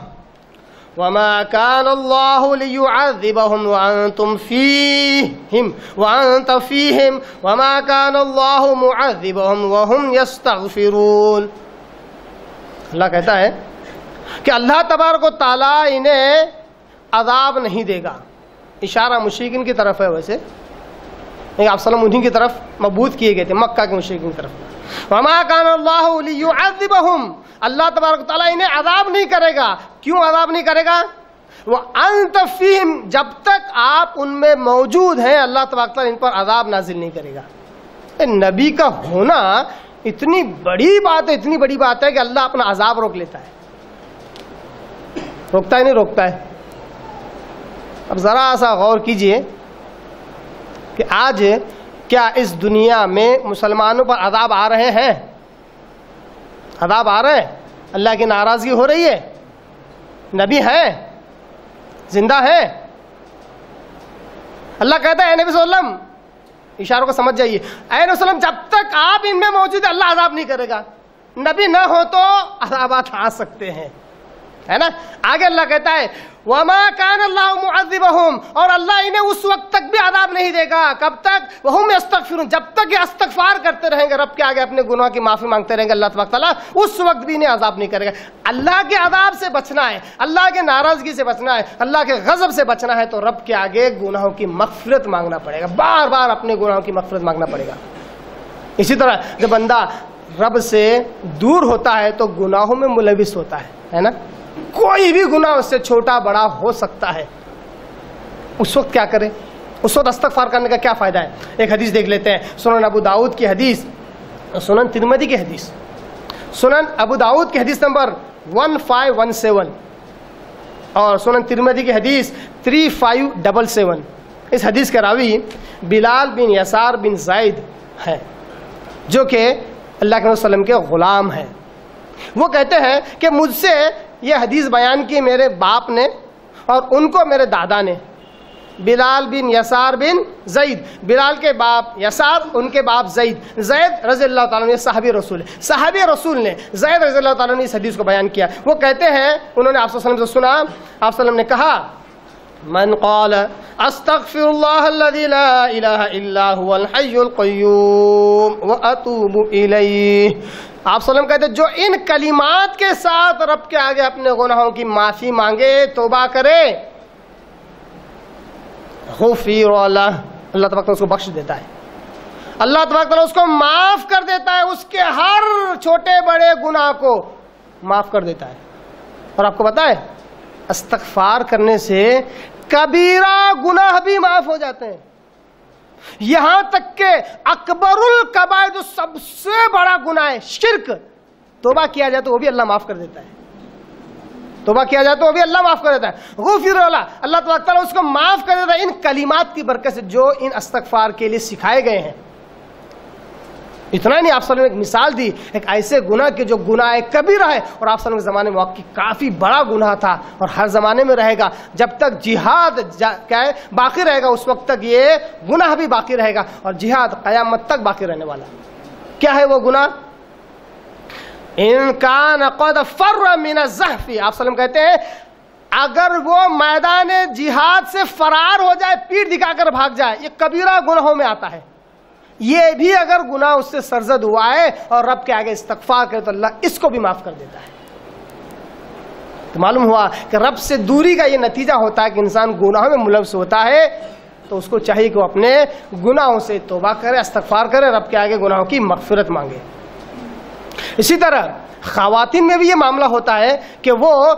وما كان الله ليعذبهم وأنتم فيهم وما كان الله معذبهم وهم يستغفرون. اللہ کہتا ہے کہ اللہ تبارک و تعالیٰ انہیں عذاب نہیں دے گا. اشارہ مشرکین کی طرف ہے. ویسے آپ صلی اللہ انہیں کی طرف مبعوث کیے گئے تھے, مکہ کے مشرکین کی طرف. وما كان الله ليعذبهم, اللہ تبارک و تعالیٰ انہیں عذاب نہیں کرے گا. کیوں عذاب نہیں کرے گا؟ وَأَنْتَ فِيهِمْ, جب تک آپ ان میں موجود ہیں اللہ تبارک و تعالیٰ ان پر عذاب نازل نہیں کرے گا. نبی کا ہونا اتنی بڑی بات ہے, اتنی بڑی بات ہے کہ اللہ اپنا عذاب روک لیتا ہے. روکتا ہے نہیں روکتا ہے. اب ذرا سا غور کیجئے کہ آج کیا اس دنیا میں مسلمانوں پر عذاب آ رہے ہیں؟ عذاب آ رہے ہیں؟ اللہ کی ناراضگی ہو رہی ہے؟ نبی ہے, زندہ ہے. اللہ کہتا ہے اے نبی صلی اللہ علیہ وسلم, اشاروں کو سمجھ جائیے, اے نبی صلی اللہ علیہ وسلم جب تک آپ ان میں موجود ہیں اللہ عذاب نہیں کرے گا. نبی نہ ہو تو عذابات آ سکتے ہیں, ہے نا. آگے اللہ کہتا ہے وما كان الله معذبهم, اور اللہ انہیں اس وقت تک بھی عذاب نہیں دے گا. کب تک؟ وهم يستغفرون, جب تک یہ استغفار کرتے رہیں گے, رب کے آگے اپنے گناہ کی معافی مانگتے رہیں گے, اللہ تبارک تعالیٰ اس وقت بھی انہیں عذاب نہیں کرے گا. اللہ کے عذاب سے بچنا ہے, اللہ کے ناراضگی سے بچنا ہے, اللہ کے غضب سے بچنا ہے, تو رب کے آگے گناہوں کی مغفرت مانگنا پڑے گا. بار بار اپنے گناہوں کی مغفرت مانگنا پڑے گا. اسی طرح جب بندہ رب سے دور ہوتا ہے تو گناہوں میں ملوث ہوتا ہے نا. کوئی بھی گناہ اس سے چھوٹا بڑا ہو سکتا ہے. اس وقت کیا کرے؟ اس وقت استغفار کرنے کا کیا فائدہ ہے؟ ایک حدیث دیکھ لیتے ہیں, سنن ابو داؤد کی حدیث, سنن ترمذی کی حدیث, سنن ابو داؤد کی حدیث نمبر 1517 اور سنن ترمذی کی حدیث 3577. اس حدیث کے راوی بلال بن یسار بن زید ہے, جو کہ اللہ کے رسول وسلم کے غلام ہیں. وہ کہتے ہیں کہ مجھ سے یہ حدیث بیان کی میرے باپ نے اور ان کو میرے دادا نے. بلال بن یسار بن زید, بلال کے باپ یسار, ان کے باپ زید. زید رضی اللہ تعالیٰ نے صحابی رسول ہے, صحابی رسول نے زید رضی اللہ تعالیٰ نے اس حدیث کو بیان کیا. وہ کہتے ہیں انہوں نے آپ صلی اللہ علیہ وسلم سے سنا, آپ صلی اللہ علیہ وسلم نے کہا من قال استغفر اللہ الذی لا الہ الا هو الحی القیوم واتوب الیہ. آپ صلی اللہ علیہ وسلم کہتے ہیں جو ان کلمات کے ساتھ رب کے آگے اپنے گناہوں کی معافی مانگے, توبہ کرے, غفیر اللہ, اللہ تبارک اس کو بخش دیتا ہے, اللہ تبارک تعالیٰ اس کو معاف کر دیتا ہے, اس کے ہر چھوٹے بڑے گناہ کو معاف کر دیتا ہے. اور آپ کو پتہ ہے استغفار کرنے سے کبیرہ گناہ بھی معاف ہو جاتے ہیں, یہاں تک کہ اکبر الکبائر جو سب سے بڑا گناہ ہے شرک, توبہ کیا جائے تو وہ بھی اللہ معاف کر دیتا ہے. توبہ کیا جائے تو وہ بھی اللہ معاف کر دیتا ہے. غفر اللہ, اللہ تبارک تعالیٰ اس کو معاف کر دیتا ہے ان کلمات کی برکت سے جو ان استغفار کے لیے سکھائے گئے ہیں. اتنا ہی نہیں, آپ صلی اللہ علیہ وسلم نے ایک مثال دی ایک ایسے گناہ کے جو گناہ کبیرہ ہے, اور آپ صلی اللہ علیہ وسلم کے زمانے میں واقعی کافی بڑا گناہ تھا اور ہر زمانے میں رہے گا. جب تک جہاد کیا ہے باقی رہے گا اس وقت تک یہ گناہ بھی باقی رہے گا, اور جہاد قیامت تک باقی رہنے والا. کیا ہے وہ گناہ؟ ان کان قد فر من الزحف, آپ صلی اللہ علیہ وسلم کہتے ہیں اگر وہ میدان جہاد سے فرار ہو جائے, پیٹھ دکھا کر بھاگ جائے, یہ کبیرہ گناہوں میں آتا ہے. یہ بھی اگر گناہ اس سے سرزد ہوا ہے اور رب کے آگے استغفار کرے تو اللہ اس کو بھی معاف کر دیتا ہے. تو معلوم ہوا کہ رب سے دوری کا یہ نتیجہ ہوتا ہے کہ انسان گناہوں میں ملوث ہوتا ہے, تو اس کو چاہیے کہ وہ اپنے گناہوں سے توبہ کرے, استغفار کرے, رب کے آگے گناہوں کی مغفرت مانگے. اسی طرح خواتین میں بھی یہ معاملہ ہوتا ہے کہ وہ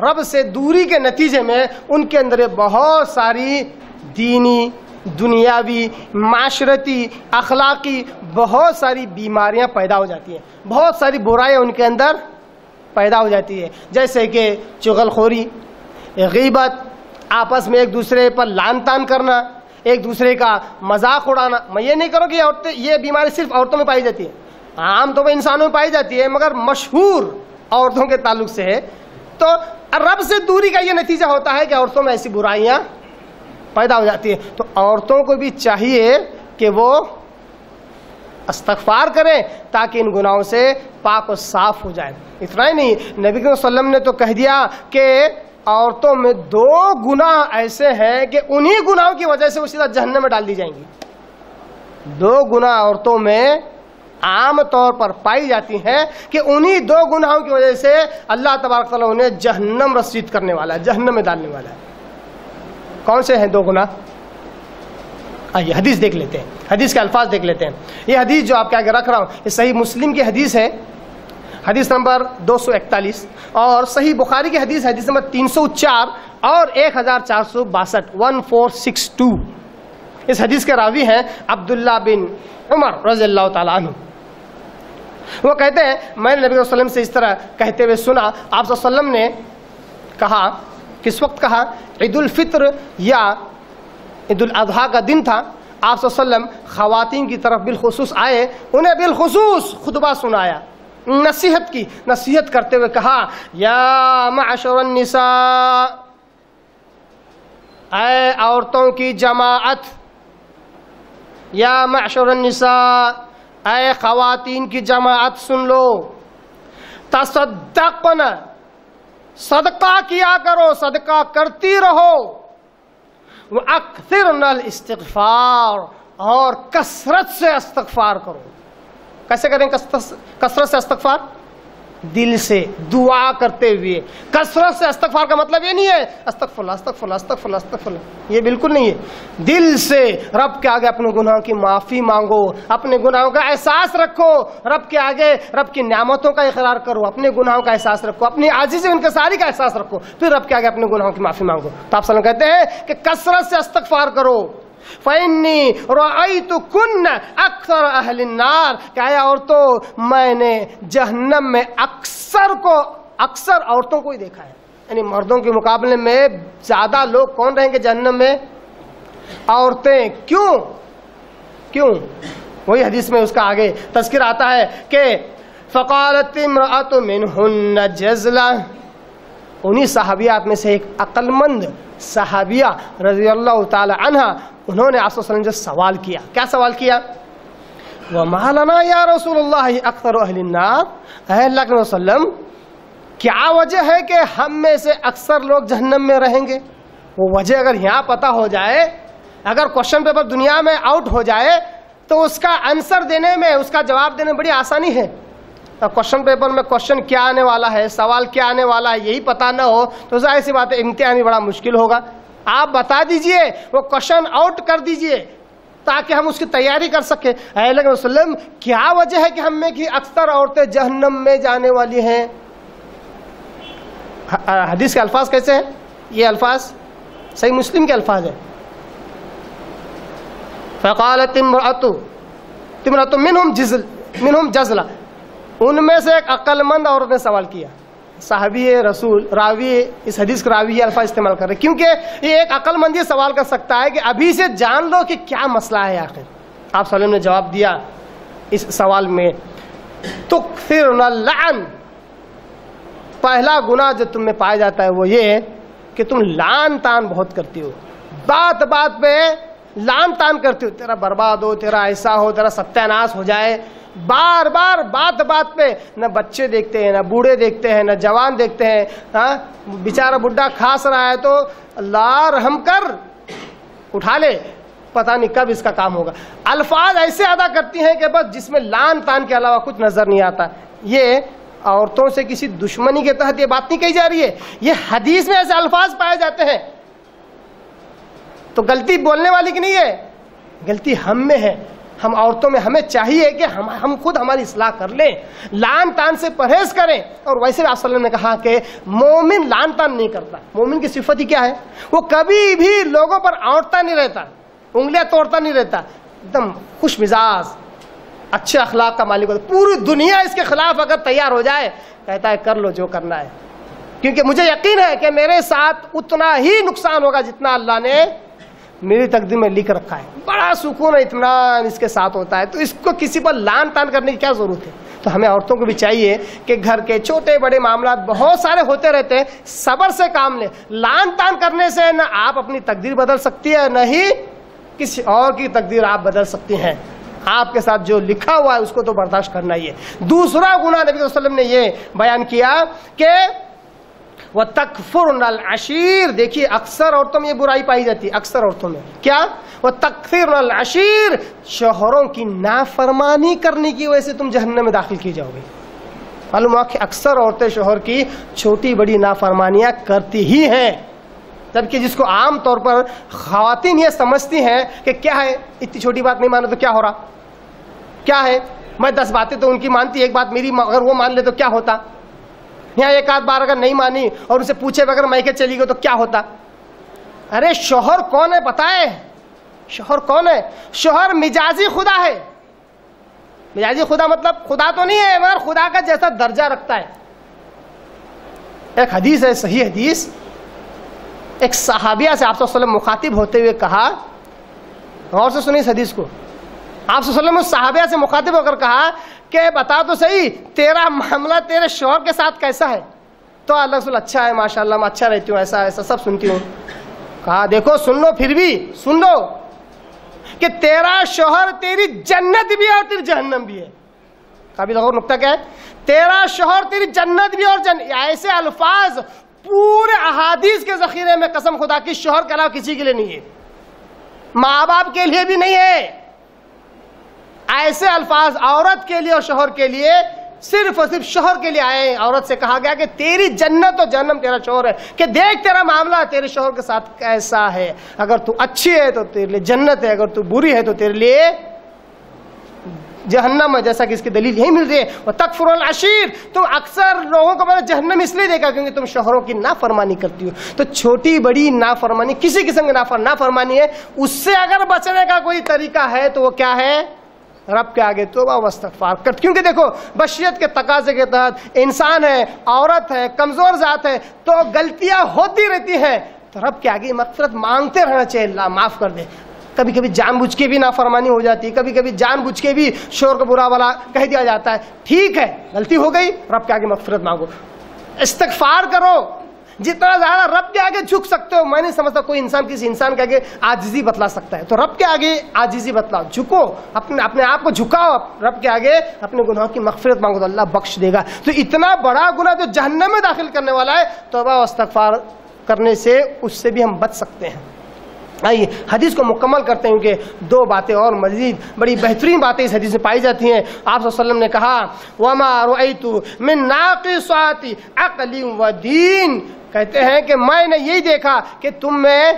رب سے دوری کے نتیجے میں ان کے اندر بہت ساری دینی, دنیاوی, معاشرتی, اخلاقی بہت ساری بیماریاں پیدا ہو جاتی ہیں, بہت ساری برائیاں ان کے اندر پیدا ہو جاتی ہے, جیسے کہ چغل خوری, غیبت, آپس میں ایک دوسرے پر لعن طعن کرنا, ایک دوسرے کا مذاق اڑانا. میں یہ نہیں کروں کہ یہ بیماری صرف عورتوں میں پائی جاتی ہے, عام طور پر انسانوں میں پائی جاتی ہے, مگر مشہور عورتوں کے تعلق سے ہے. تو رب سے دوری کا یہ نتیجہ ہوتا ہے کہ عورتوں میں ایسی برائیاں پیدا ہو جاتی ہے. تو عورتوں کو بھی چاہیے کہ وہ استغفار کریں تاکہ ان گناہوں سے پاک و صاف ہو جائے. اتنا ہی نہیں, نبی صلی اللہ علیہ وسلم نے تو کہہ دیا کہ عورتوں میں 2 گناہ ایسے ہیں کہ انہی گناہوں کی وجہ سے وہ سیدھا جہنم میں ڈال دی جائیں گی. 2 گناہ عورتوں میں عام طور پر پائی جاتی ہیں کہ انہی 2 گناہوں کی وجہ سے اللہ تبارک تعالیٰ انہیں جہنم رسید کرنے والا ہے, جہنم میں ڈالنے والا ہے. کون سے ہیں 2 گناہ؟ آئیے حدیث دیکھ لیتے ہیں, حدیث کے الفاظ دیکھ لیتے ہیں. یہ حدیث جو آپ کے آگے رکھ رہا ہوں یہ صحیح مسلم کی حدیث ہے, حدیث نمبر 241, اور صحیح بخاری کی حدیث حدیث نمبر 304 اور 1462 1462. اس حدیث کے راوی ہیں عبداللہ بن عمر رضی اللہ تعالیٰ عنہ. وہ کہتے ہیں میں نے نبی صلی اللہ علیہ وسلم سے اس طرح کہتے ہوئے سنا. آپ صلی اللہ علیہ وسلم نے کہا, کس وقت کہا؟ عید الفطر یا عید الاضحیٰ کا دن تھا. آپ صلی اللہ علیہ وسلم خواتین کی طرف بالخصوص آئے, انہیں بالخصوص خطبہ سنایا, نصیحت کی. نصیحت کرتے ہوئے کہا یا معشر النساء, اے عورتوں کی جماعت, یا معشر النساء, اے خواتین کی جماعت سن لو. تصدقن, صدقہ کیا کرو, صدقہ کرتی رہو. وَأَكْثِرْنَ الْإِسْتِغْفَارِ, اور کثرت سے استغفار کرو. کیسے کریں کثرت سے استغفار؟ دل سے دعا کرتے ہوئے. کثرت سے استغفار کا مطلب یہ نہیں ہے استغفر اللہ استغفر اللہ استغفر اللہ استغفر اللہ, یہ بالکل نہیں ہے. دل سے رب کے آگے اپنے گناہوں کی معافی مانگو, اپنے گناہوں کا احساس رکھو, رب کے آگے رب کی نعمتوں کا اقرار کرو, اپنے گناہوں کا احساس رکھو, اپنی عاجزی انکساری کا احساس رکھو, پھر رب کے آگے اپنے گناہوں کی معافی مانگو. تو آپ صلی اللہ علیہ وسلم کہتے ہیں کہ کثرت سے استغفار کرو. فَإِنِّي رَأَيْتُكُنَّ أَكْثَرَ أَهْلِ النَّارِ, کہ اے عورتوں میں نے جہنم میں اکثر عورتوں کو ہی دیکھا ہے. یعنی مردوں کے مقابلے میں زیادہ لوگ کون رہیں گے جہنم میں؟ عورتیں. کیوں؟ وہی حدیث میں اس کا آگے تذکر آتا ہے کہ فَقَالَتِ امْرَأَةٌ مِّنْهُنَّ جَزْلَةٌ, انہی صحابیات میں سے ایک عقل مند صحابیہ رضی اللہ تعالی عنہ, انہوں نے آپ صلی اللہ علیہ وسلم سے سوال کیا. کیا سوال کیا؟ وَمَا لَنَا يَا رَسُولُ اللَّهِ أَكْثَرُ أَهْلِ النَّارِ, اے اللہ کے وسلم کیا وجہ ہے کہ ہم میں سے اکثر لوگ جہنم میں رہیں گے؟ وہ وجہ اگر یہاں پتہ ہو جائے, اگر کوشچن پیپر دنیا میں آؤٹ ہو جائے تو اس کا آنسر دینے میں, اس کا جواب دینے میں بڑی آسانی ہے. کوشچن پیپر میں کوشچن کیا آنے والا ہے, سوال کیا آنے والا ہے, یہی پتہ نہ ہو تو ظاہر سی بات ہے امتحان بھی بڑا مشکل ہوگا. آپ بتا دیجئے, وہ کوشچن آؤٹ کر دیجئے تاکہ ہم اس کی تیاری کر سکیں. اے اللہ کے وسلم کیا وجہ ہے کہ ہم میں کی اکثر عورتیں جہنم میں جانے والی ہیں؟ حدیث کے الفاظ کیسے ہیں؟ یہ الفاظ صحیح مسلم کے الفاظ ہیں. فقالت امرأة منہم جزلہ, ان میں سے ایک عقل مند عورت نے سوال کیا. صحابی رسول راوی اس حدیث کے راوی یہ الفاظ استعمال کر رہے کیونکہ یہ ایک عقل مند یہ سوال کر سکتا ہے کہ ابھی سے جان لو کہ کیا مسئلہ ہے آخر. آپ صلی اللہ علیہ وسلم نے جواب دیا اس سوال میں, تکثرن اللعن, پہلا گناہ جو تم میں پایا جاتا ہے وہ یہ کہ تم لعن تان بہت کرتی ہو, بات بات پہ لعن تان کرتی ہو, تیرا برباد ہو, تیرا ایسا ہو, تیرا ستیاناش ہو جائے. بار بار بات بات پہ, نہ بچے دیکھتے ہیں, نہ بوڑھے دیکھتے ہیں, نہ جوان دیکھتے ہیں. ہاں بیچارہ بڈھا کھاس رہا ہے تو اللہ رحم کر, اٹھا لے, پتہ نہیں کب اس کا کام ہوگا. الفاظ ایسے ادا کرتی ہیں کہ بس جس میں لعن تان کے علاوہ کچھ نظر نہیں آتا. یہ عورتوں سے کسی دشمنی کے تحت یہ بات نہیں کہی جا رہی ہے, یہ حدیث میں ایسے الفاظ پائے جاتے ہیں. تو غلطی بولنے والی کی نہیں ہے, غلطی ہم میں ہے. ہم عورتوں میں ہمیں چاہیے کہ ہم خود ہماری اصلاح کر لیں, لعن تان سے پرہیز کریں. اور ویسے بھی آپ صلی اللہ علیہ وسلم نے کہا کہ مومن لعن تان نہیں کرتا. مومن کی صفت ہی کیا ہے؟ وہ کبھی بھی لوگوں پر آؤٹتا نہیں رہتا, انگلیاں توڑتا نہیں رہتا, ایک دم خوش مزاج اچھے اخلاق کا مالک ہوتا. پوری دنیا اس کے خلاف اگر تیار ہو جائے کہتا ہے کر لو جو کرنا ہے, کیونکہ مجھے یقین ہے کہ میرے ساتھ اتنا ہی نقصان ہوگا جتنا اللہ نے میری تقدیر میں لکھ رکھا ہے. بڑا سکون اور اطمینان اس کے ساتھ ہوتا ہے. تو اس کو کسی پر لعن تان کرنے کی کیا ضرورت ہے؟ تو ہمیں عورتوں کو بھی چاہیے کہ گھر کے چھوٹے بڑے معاملات بہت سارے ہوتے رہتے ہیں, صبر سے کام لیں. لعن تان کرنے سے نہ آپ اپنی تقدیر بدل سکتی ہے, نہ ہی کسی اور کی تقدیر آپ بدل سکتی ہیں. آپ کے ساتھ جو لکھا ہوا ہے اس کو تو برداشت کرنا ہی ہے. دوسرا گناہ نبی صلی اللہ علیہ وسلم نے یہ بیان کیا کہ وَتَكْفُرْنَ الْعَشِيرَ. دیکھیے اکثر عورتوں میں یہ برائی پائی جاتی ہے, اکثر عورتوں میں کیا؟ وَتَكْفُرْنَ الْعَشِيرَ, شوہروں کی نافرمانی کرنے کی وجہ سے تم جہنم میں داخل کی جاؤ گے. معلوم ہوا کہ اکثر عورتیں شوہر کی چھوٹی بڑی نافرمانیاں کرتی ہی ہیں, جبکہ جس کو عام طور پر خواتین یہ سمجھتی ہیں کہ کیا ہے اتنی چھوٹی بات نہیں مانو تو کیا ہو رہا, کیا ہے میں 10 باتیں تو ان کی مانتی, ایک بات میری اگر وہ مان لے تو کیا ہوتا, یہاں ایک آدھ بار اگر نہیں مانی اور اسے پوچھے بغیر میکے چلی گئی تو کیا ہوتا. ارے شوہر کون ہے پتہ ہے؟ شوہر کون ہے؟ شوہر مجازی خدا ہے. مجازی خدا مطلب خدا تو نہیں ہے مگر خدا کا جیسا درجہ رکھتا ہے. ایک حدیث ہے, صحیح حدیث, ایک صحابیہ سے آپ صلی اللہ علیہ وسلم مخاطب ہوتے ہوئے کہا, غور سے سنیں اس حدیث کو, آپ صلی اللہ علیہ وسلم اس صحابیہ سے مخاطب ہو کر کہا کہ بتا تو صحیح تیرا معاملہ تیرے شوہر کے ساتھ کیسا ہے؟ تو اللہ رسول اچھا ہے ماشاءاللہ, میں اچھا رہتی ہوں, ایسا ایسا سب سنتی ہوں. کہا دیکھو سن لو, پھر بھی سن لو کہ تیرا شوہر تیری جنت بھی ہے اور تیری جہنم بھی ہے. قابل غور نقطہ کیا ہے؟ تیرا شوہر تیری جنت بھی اور ایسے الفاظ پورے احادیث کے ذخیرے میں قسم خدا کی شوہر کے علاوہ کسی کے لیے نہیں ہے, ماں باپ کے لیے بھی نہیں ہے. ایسے الفاظ عورت کے لیے اور شوہر کے لیے, صرف اور صرف شوہر کے لیے آئے. عورت سے کہا گیا کہ تیری جنت اور جہنم تیرا شوہر ہے, کہ دیکھ تیرا معاملہ تیرے شوہر کے ساتھ کیسا ہے. اگر تو اچھی ہے تو تیرے لیے جنت ہے, اگر تو بری ہے تو تیرے لیے جہنم ہے, جیسا کہ اس کی دلیل یہی مل رہی ہے. وَتَكْفُرُ الْعَشِيرَ, تم اکثر لوگوں کو میں نے جہنم اس لیے دیکھا کیونکہ تم شوہروں کی نافرمانی کرتی ہو. تو چھوٹی بڑی نافرمانی, کسی قسم کی نافرمانی ہے, اس سے اگر بچنے کا کوئی طریقہ ہے تو وہ کیا ہے؟ رب کے آگے توبہ و استغفار کر. کیونکہ دیکھو بشریت کے تقاضے کے تحت انسان ہے, عورت ہے, کمزور ذات ہے, تو غلطیاں ہوتی رہتی ہیں, تو رب کے آگے مغفرت مانگتے رہنا چاہیے, اللہ معاف کر دے. کبھی کبھی جان بوجھ کے بھی نافرمانی ہو جاتی ہے, کبھی کبھی جان بوجھ کے بھی شوہر کو برا بلا کہہ دیا جاتا ہے. ٹھیک ہے غلطی ہو گئی, رب کے آگے مغفرت مانگو, استغفار کرو, جتنا زیادہ رب کے آگے جھک سکتے ہو. میں نہیں سمجھتا کوئی انسان کسی انسان کے آگے عاجزی بتلا سکتا ہے, تو رب کے آگے عاجزی بتلاؤ, جھکو, اپنے آپ کو جھکاؤ رب کے آگے, اپنے گناہوں کی مغفرت مانگو تو اللہ بخش دے گا. تو اتنا بڑا گناہ جو جہنم میں داخل کرنے والا ہے, توبہ و استغفار کرنے سے اس سے بھی ہم بچ سکتے ہیں. آئیے حدیث کو مکمل کرتے ہیں, کیونکہ 2 باتیں اور مزید بڑی بہترین باتیں اس حدیث میں پائی جاتی ہیں. آپ صلی اللہ علیہ وسلم نے کہا وَمَا رُأَيْتُ مِن نَاقِصَاتِ عَقْلٍ وَدِينٍ, کہتے ہیں کہ میں نے یہی دیکھا کہ تم میں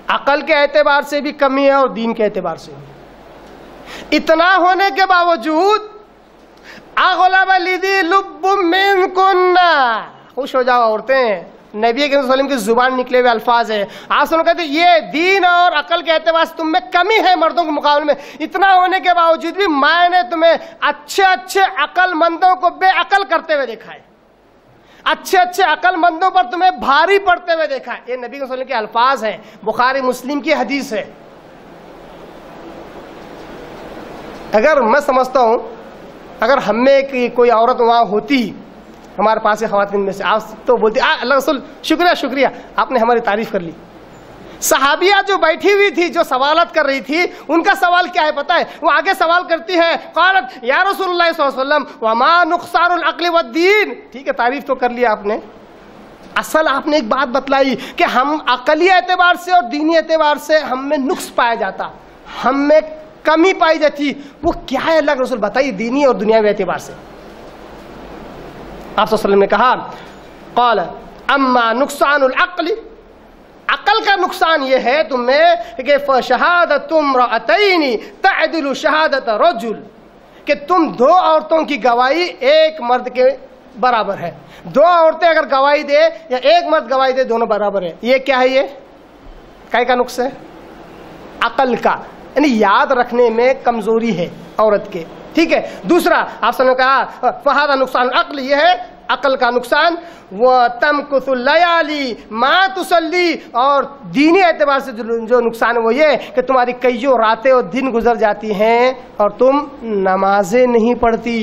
عقل کے اعتبار سے بھی کمی ہے اور دین کے اعتبار سے بھی. اتنا ہونے کے باوجود اغلب لذی لب منکن, خوش ہو جاؤ عورتیں, نبی کریم صلی اللہ علیہ وسلم کی زبان نکلے ہوئے الفاظ ہیں. آپ سنو کہتے ہیں یہ دین اور عقل کے اعتبار سے تم میں کمی ہے مردوں کے مقابلے میں. اتنا ہونے کے باوجود بھی میں نے تمہیں اچھے عقل مندوں کو بے عقل کرتے ہوئے دیکھا ہے, اچھے عقل مندوں پر تمہیں بھاری پڑتے ہوئے دیکھا ہے. یہ نبی صلی اللہ علیہ وسلم کے الفاظ ہیں, بخاری مسلم کی حدیث ہے. اگر میں سمجھتا ہوں اگر ہم میں کوئی عورت وہاں ہوتی ہمارے پاس خواتین میں سے, آپ تو بولتی اللہ رسول شکریہ آپ نے ہماری تعریف کر لی. صحابیہ جو بیٹھی ہوئی تھی, جو سوالات کر رہی تھی, ان کا سوال کیا ہے پتہ ہے؟ وہ آگے سوال کرتی ہے, قالت یا رسول اللہ صلی اللہ علیہ وسلم وما نقصان العقل والدین. ٹھیک ہے تعریف تو کر لیا آپ نے, اصل آپ نے ایک بات بتلائی کہ ہم عقلی اعتبار سے اور دینی اعتبار سے ہم میں نقص پایا جاتا, ہم میں کمی پائی جاتی. وہ کیا ہے اللہ کے رسول بتائیے دینی اور دنیاوی اعتبار سے. آپ صلی اللہ علیہ وسلم نے کہا قال اما نقصان العقل, عقل کا نقصان یہ ہے تم میں کہ فشہادت امرأتین تعدل شہادت رجل, کہ تم 2 عورتوں کی گواہی ایک مرد کے برابر ہے. 2 عورتیں اگر گواہی دے یا ایک مرد گواہی دے دونوں برابر ہے. یہ کیا ہے؟ یہ کائے کا نقص ہے؟ عقل کا, یعنی یاد رکھنے میں کمزوری ہے عورت کے. ٹھیک ہے. دوسرا آپ نے کہا فہذا نقصان العقل, یہ ہے عقل کا نقصان. وَتَمْكُثُ اللَّيَالِي مَا تُصَلِّي, اور دینی اعتبار سے جو نقصان ہے وہ یہ کہ تمہاری کئیوں راتیں اور دن گزر جاتی ہیں اور تم نمازیں نہیں پڑھتی.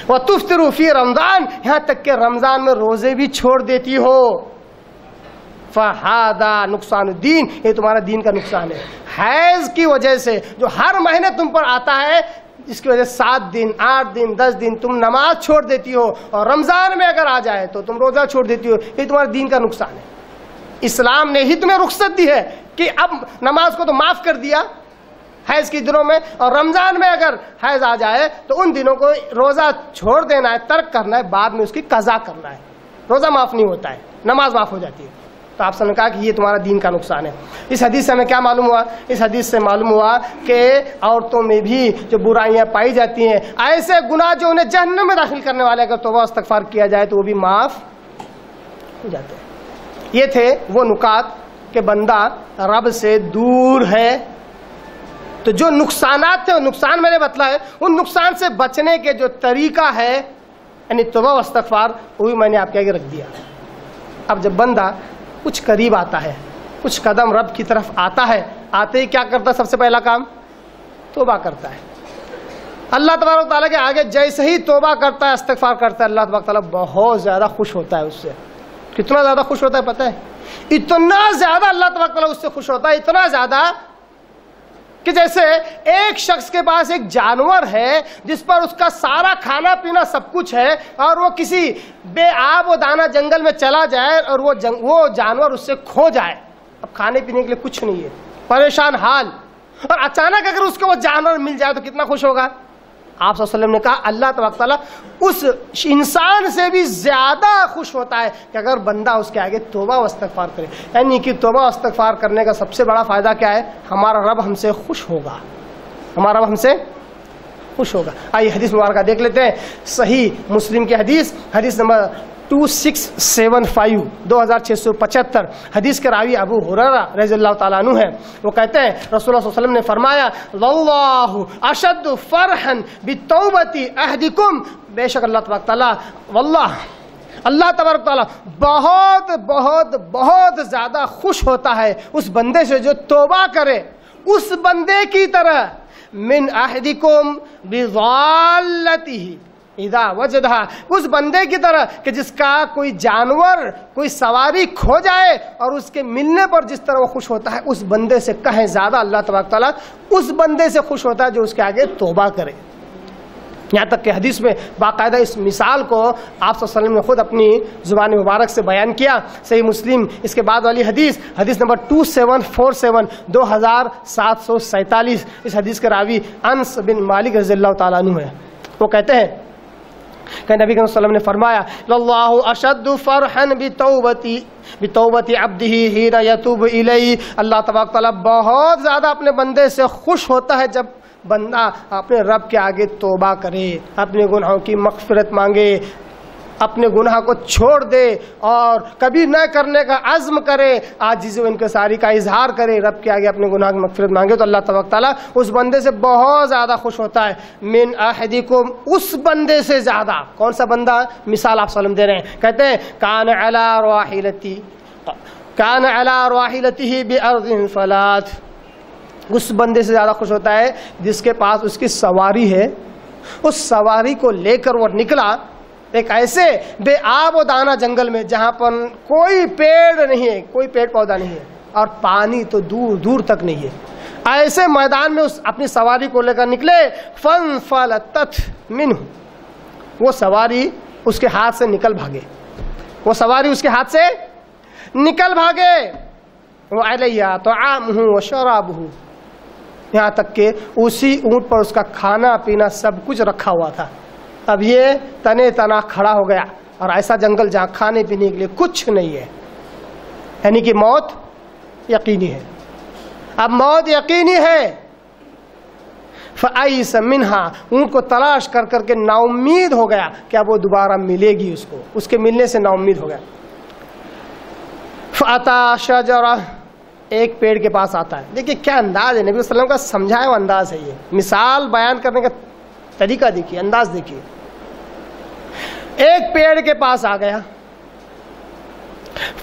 وَتُفْطِرُ فِي رمضان, یہاں تک کہ رمضان میں روزے بھی چھوڑ دیتی ہو. فَهَذَا نقصان الدین, یہ تمہارا دین کا نقصان ہے. حیض کی وجہ سے جو ہر مہینے تم پر آتا ہے, جس کی وجہ سے 7 دن 8 دن 10 دن تم نماز چھوڑ دیتی ہو اور رمضان میں اگر آ جائے تو تم روزہ چھوڑ دیتی ہو، یہ تمہارے دین کا نقصان ہے۔ اسلام نے ہی تمہیں رخصت دی ہے کہ اب نماز کو تو معاف کر دیا حیض کے دنوں میں، اور رمضان میں اگر حیض آ جائے تو ان دنوں کو روزہ چھوڑ دینا ہے، ترک کرنا ہے، بعد میں اس کی قضا کرنا ہے۔ روزہ معاف نہیں ہوتا ہے، نماز معاف ہو جاتی ہے۔ تو آپ نے کہا کہ یہ تمہارا دین کا نقصان ہے۔ اس حدیث سے ہمیں کیا معلوم ہوا؟ اس حدیث سے معلوم ہوا کہ عورتوں میں بھی جو برائیاں پائی جاتی ہیں، ایسے گناہ جو انہیں جہنم میں داخل کرنے والے، اگر توبہ استغفار کیا جائے تو وہ بھی معاف ہو جاتے ہیں۔ یہ تھے وہ نکات کہ بندہ رب سے دور ہے۔ تو جو نقصانات تھے، وہ نقصان میں نے بتلایا، ان نقصان سے بچنے کے جو طریقہ ہے یعنی توبہ و استغفار، وہ بھی میں نے آپ کے آگے رکھ دیا۔ اب جب بندہ کچھ قریب آتا ہے، کچھ قدم رب کی طرف آتا ہے، آتے ہی کیا کرتا ہے؟ سب سے پہلا کام توبہ کرتا ہے۔ اللہ تبارک و تعالیٰ کے آگے جیسے ہی توبہ کرتا ہے، استغفار کرتا ہے، اللہ تبارک و تعالیٰ بہت زیادہ خوش ہوتا ہے اس سے۔ کتنا زیادہ خوش ہوتا ہے پتہ ہے؟ اتنا زیادہ اللہ تبارک و تعالیٰ اس سے خوش ہوتا ہے، اتنا زیادہ کہ جیسے ایک شخص کے پاس ایک جانور ہے جس پر اس کا سارا کھانا پینا سب کچھ ہے، اور وہ کسی بے آب و دانہ جنگل میں چلا جائے اور وہ جانور اس سے کھو جائے، اب کھانے پینے کے لیے کچھ نہیں ہے، پریشان حال، اور اچانک اگر اس کو وہ جانور مل جائے تو کتنا خوش ہوگا؟ آپ صلی اللہ علیہ وسلم نے کہا اللہ تبارک تعالیٰ اس انسان سے بھی زیادہ خوش ہوتا ہے کہ اگر بندہ اس کے آگے توبہ و استغفار کرے۔ یعنی کہ توبہ و استغفار کرنے کا سب سے بڑا فائدہ کیا ہے؟ ہمارا رب ہم سے خوش ہوگا، ہمارا رب ہم سے خوش ہوگا۔ آئیے حدیث مبارکہ دیکھ لیتے ہیں۔ صحیح مسلم کی حدیث، حدیث نمبر 2675 2675 حدیث کے راوی ابو ہریرہ رضی اللہ تعالیٰ عنہ ہے۔ وہ کہتے ہیں رسول اللہ صلی اللہ علیہ وسلم نے فرمایا واللہ اشد فرحا بتوبۃ احدکم، بے شک اللہ تبارک تعالیٰ، واللہ اللہ تبارک تعالیٰ بہت بہت بہت زیادہ خوش ہوتا ہے اس بندے سے جو توبہ کرے، اس بندے کی طرح من احدکم بضالتہ اذا وجدہا، اس بندے کی طرح کہ جس کا کوئی جانور، کوئی سواری کھو جائے اور اس کے ملنے پر جس طرح وہ خوش ہوتا ہے، اس بندے سے کہیں زیادہ اللہ تبارک تعالیٰ اس بندے سے خوش ہوتا ہے جو اس کے آگے توبہ کرے۔ یہاں تک کہ حدیث میں باقاعدہ اس مثال کو آپ صلی اللہ علیہ وسلم نے خود اپنی زبان مبارک سے بیان کیا۔ صحیح مسلم اس کے بعد والی حدیث، حدیث نمبر 2747 2747، اس حدیث کے راوی انس بن مالک رضی اللہ تعالیٰ عنہ ہے۔ وہ کہتے ہیں کہ نبی صلی اللہ علیہ وسلم نے فرمایا اللہ اشد فرحا بتوبۃ عبدہ حین یتوب الیہ، اللہ تبارک تعالیٰ بہت زیادہ اپنے بندے سے خوش ہوتا ہے جب بندہ اپنے رب کے آگے توبہ کرے، اپنے گناہوں کی مغفرت مانگے، اپنے گناہ کو چھوڑ دے اور کبھی نہ کرنے کا عزم کرے، عاجزی و انکساری کا اظہار کرے، رب کے آگے اپنے گناہ کی مغفرت مانگے، تو اللہ تبارک تعالیٰ اس بندے سے بہت زیادہ خوش ہوتا ہے۔ من احدکم، اس بندے سے زیادہ۔ کون سا بندہ؟ مثال آپ صلی اللہ علیہ وسلم دے رہے ہیں، کہتے ہیں کان علی راحلتہ بارض فلات، اس بندے سے زیادہ خوش ہوتا ہے جس کے پاس اس کی سواری ہے، اس سواری کو لے کر وہ نکلا ایک ایسے بے آب و دانہ جنگل میں جہاں پر کوئی پیڑ نہیں ہے، کوئی پیڑ پودا نہیں ہے، اور پانی تو دور دور تک نہیں ہے، ایسے میدان میں اس اپنی سواری کو لے کر نکلے، فانفلتت منہ، وہ سواری اس کے ہاتھ سے نکل بھاگے، وہ سواری اس کے ہاتھ سے نکل بھاگے، وعلیہ طعامہ وشرابہ، یہاں تک کہ اسی اونٹ پر اس کا کھانا پینا سب کچھ رکھا ہوا تھا۔ اب یہ تنے تنا کھڑا ہو گیا، اور ایسا جنگل جہاں کھانے پینے کے لیے کچھ نہیں ہے، یعنی کہ موت یقینی ہے۔ اب موت یقینی ہے، فَأَيْسَ مِنْهَا، اونٹ کو تلاش کر کر کے نا امید ہو گیا کہ اب وہ دوبارہ ملے گی اس کو، اس کے ملنے سے نا امید ہو گیا۔ فَأَتَى شَجَرَةً، ایک پیڑ کے پاس آتا ہے۔ دیکھیے کیا انداز ہے، نبی صلی اللہ علیہ وسلم کا سمجھایا ہوا انداز ہے، یہ مثال بیان کرنے کا طریقہ دیکھیے، انداز دیکھیے۔ ایک پیڑ کے پاس آ گیا،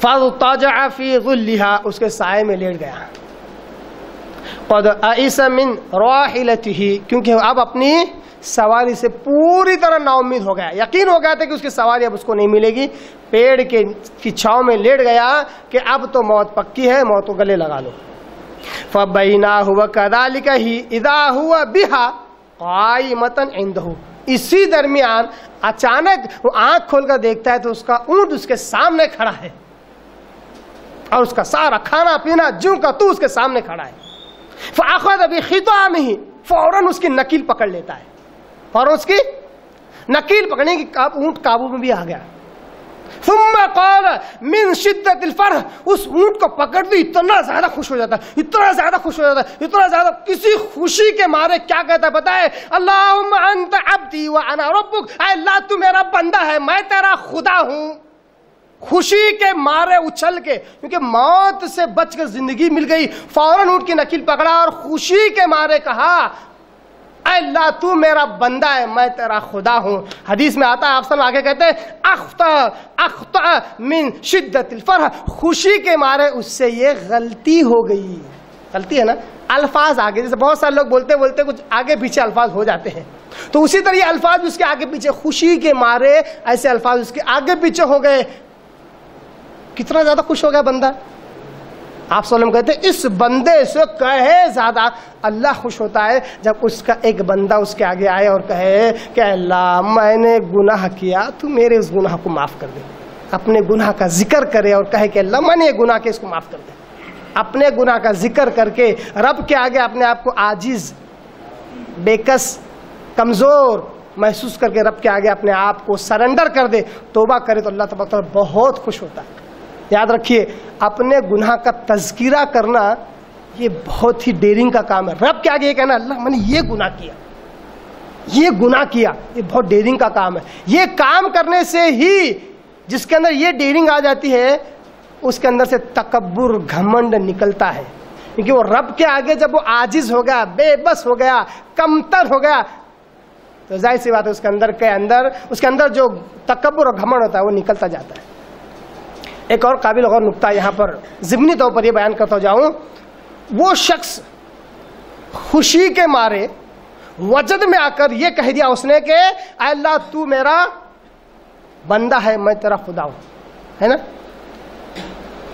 فَاضْطَجَعَ فِي ظِلِّهَا، اس کے سائے میں لیٹ گیا۔ قَدْ أَئِسَ مِنْ رَاحِلَتِهِ، کیونکہ اب اپنی سواری سے پوری طرح نا امید ہو گیا، یقین ہو گیا تھا کہ اس کی سواری اب اس کو نہیں ملے گی، پیڑ کی چھاؤں میں لیٹ گیا کہ اب تو موت پکی ہے، موت کو گلے لگا لو۔ فَبَيْنَا هُوَ كَذَلِكَ إِذَا هُوَ بِهَا قائمتن عندہ، اسی درمیان اچانک وہ آنکھ کھول کر دیکھتا ہے تو اس کا اونٹ اس کے سامنے کھڑا ہے، اور اس کا سارا کھانا پینا جوں کا تو اس کے سامنے کھڑا ہے. فأخذ بخطامہ، فوراً اس کی نکیل پکڑ لیتا ہے، فوراً اس کی نکیل پکڑنے کی اونٹ قابو میں بھی آ گیا. ثم قال من شدت الفرح، اس اونٹ کو پکڑ دی اتنا زیادہ خوش ہو جاتا ہے، اتنا زیادہ خوش ہو جاتا ہے، اتنا زیادہ کسی خوشی کے مارے کیا کہتا ہے پتہ ہے؟ اللہم انت عبدی وانا ربک، اے اللہ تو میرا بندہ ہے میں تیرا خدا ہوں. خوشی کے مارے اچھل کے، کیونکہ موت سے بچ کر زندگی مل گئی، فوراً اونٹ کی نکیل پکڑا اور خوشی کے مارے کہا اے اللہ تو میرا بندہ ہے میں تیرا خدا ہوں. حدیث میں آتا ہے آپ صلی آگے کہتے ہیں اخطا من شدت الفرح، خوشی کے مارے اس سے یہ غلطی ہو گئی. غلطی ہے نا، الفاظ آگے، جیسے بہت سارے لوگ بولتے بولتے کچھ آگے پیچھے الفاظ ہو جاتے ہیں، تو اسی طرح یہ الفاظ بھی اس کے آگے پیچھے، خوشی کے مارے ایسے الفاظ اس کے آگے پیچھے ہو گئے. کتنا زیادہ خوش ہو گیا بندہ. آپ صلی اللہ علیہ وسلم کہتے ہیں اس بندے سے کہے زیادہ اللہ خوش ہوتا ہے جب اس کا ایک بندہ اس کے آگے آئے اور کہے کہ اللہ میں نے گناہ کیا تو میرے اس گناہ کو معاف کر دے. اپنے گناہ کا ذکر کرے اور کہے کہ اللہ میں نے یہ گناہ کیا اس کو معاف کر دے. اپنے گناہ کا ذکر کر کے رب کے آگے اپنے آپ کو عاجز، بےکس، کمزور محسوس کر کے رب کے آگے اپنے آپ کو سرنڈر کر دے، توبہ کرے تو اللہ تبارک و تعالیٰ بہت خوش ہوتا ہے. یاد رکھیے اپنے گناہ کا تذکرہ کرنا یہ بہت ہی ڈیرنگ کا کام ہے. رب کے آگے یہ کہنا اللہ میں نے یہ گناہ کیا، یہ گناہ کیا، یہ بہت ڈیرنگ کا کام ہے. یہ کام کرنے سے ہی جس کے اندر یہ ڈیرنگ آ جاتی ہے اس کے اندر سے تکبر، گھمنڈ نکلتا ہے. کیونکہ وہ رب کے آگے جب وہ عاجز ہو گیا، بے بس ہو گیا، کمتر ہو گیا، تو ظاہر سی بات ہے اس کے اندر جو تکبر اور گھمنڈ ہوتا ہے وہ نکلتا جاتا ہے. ایک اور قابل غور نکتہ یہاں پر ضمنی طور پر یہ بیان کرتا جاؤں، وہ شخص خوشی کے مارے وجد میں آ کر یہ کہہ دیا اس نے کہ اے اللہ تو میرا بندہ ہے میں تیرا خدا ہوں، ہے نا.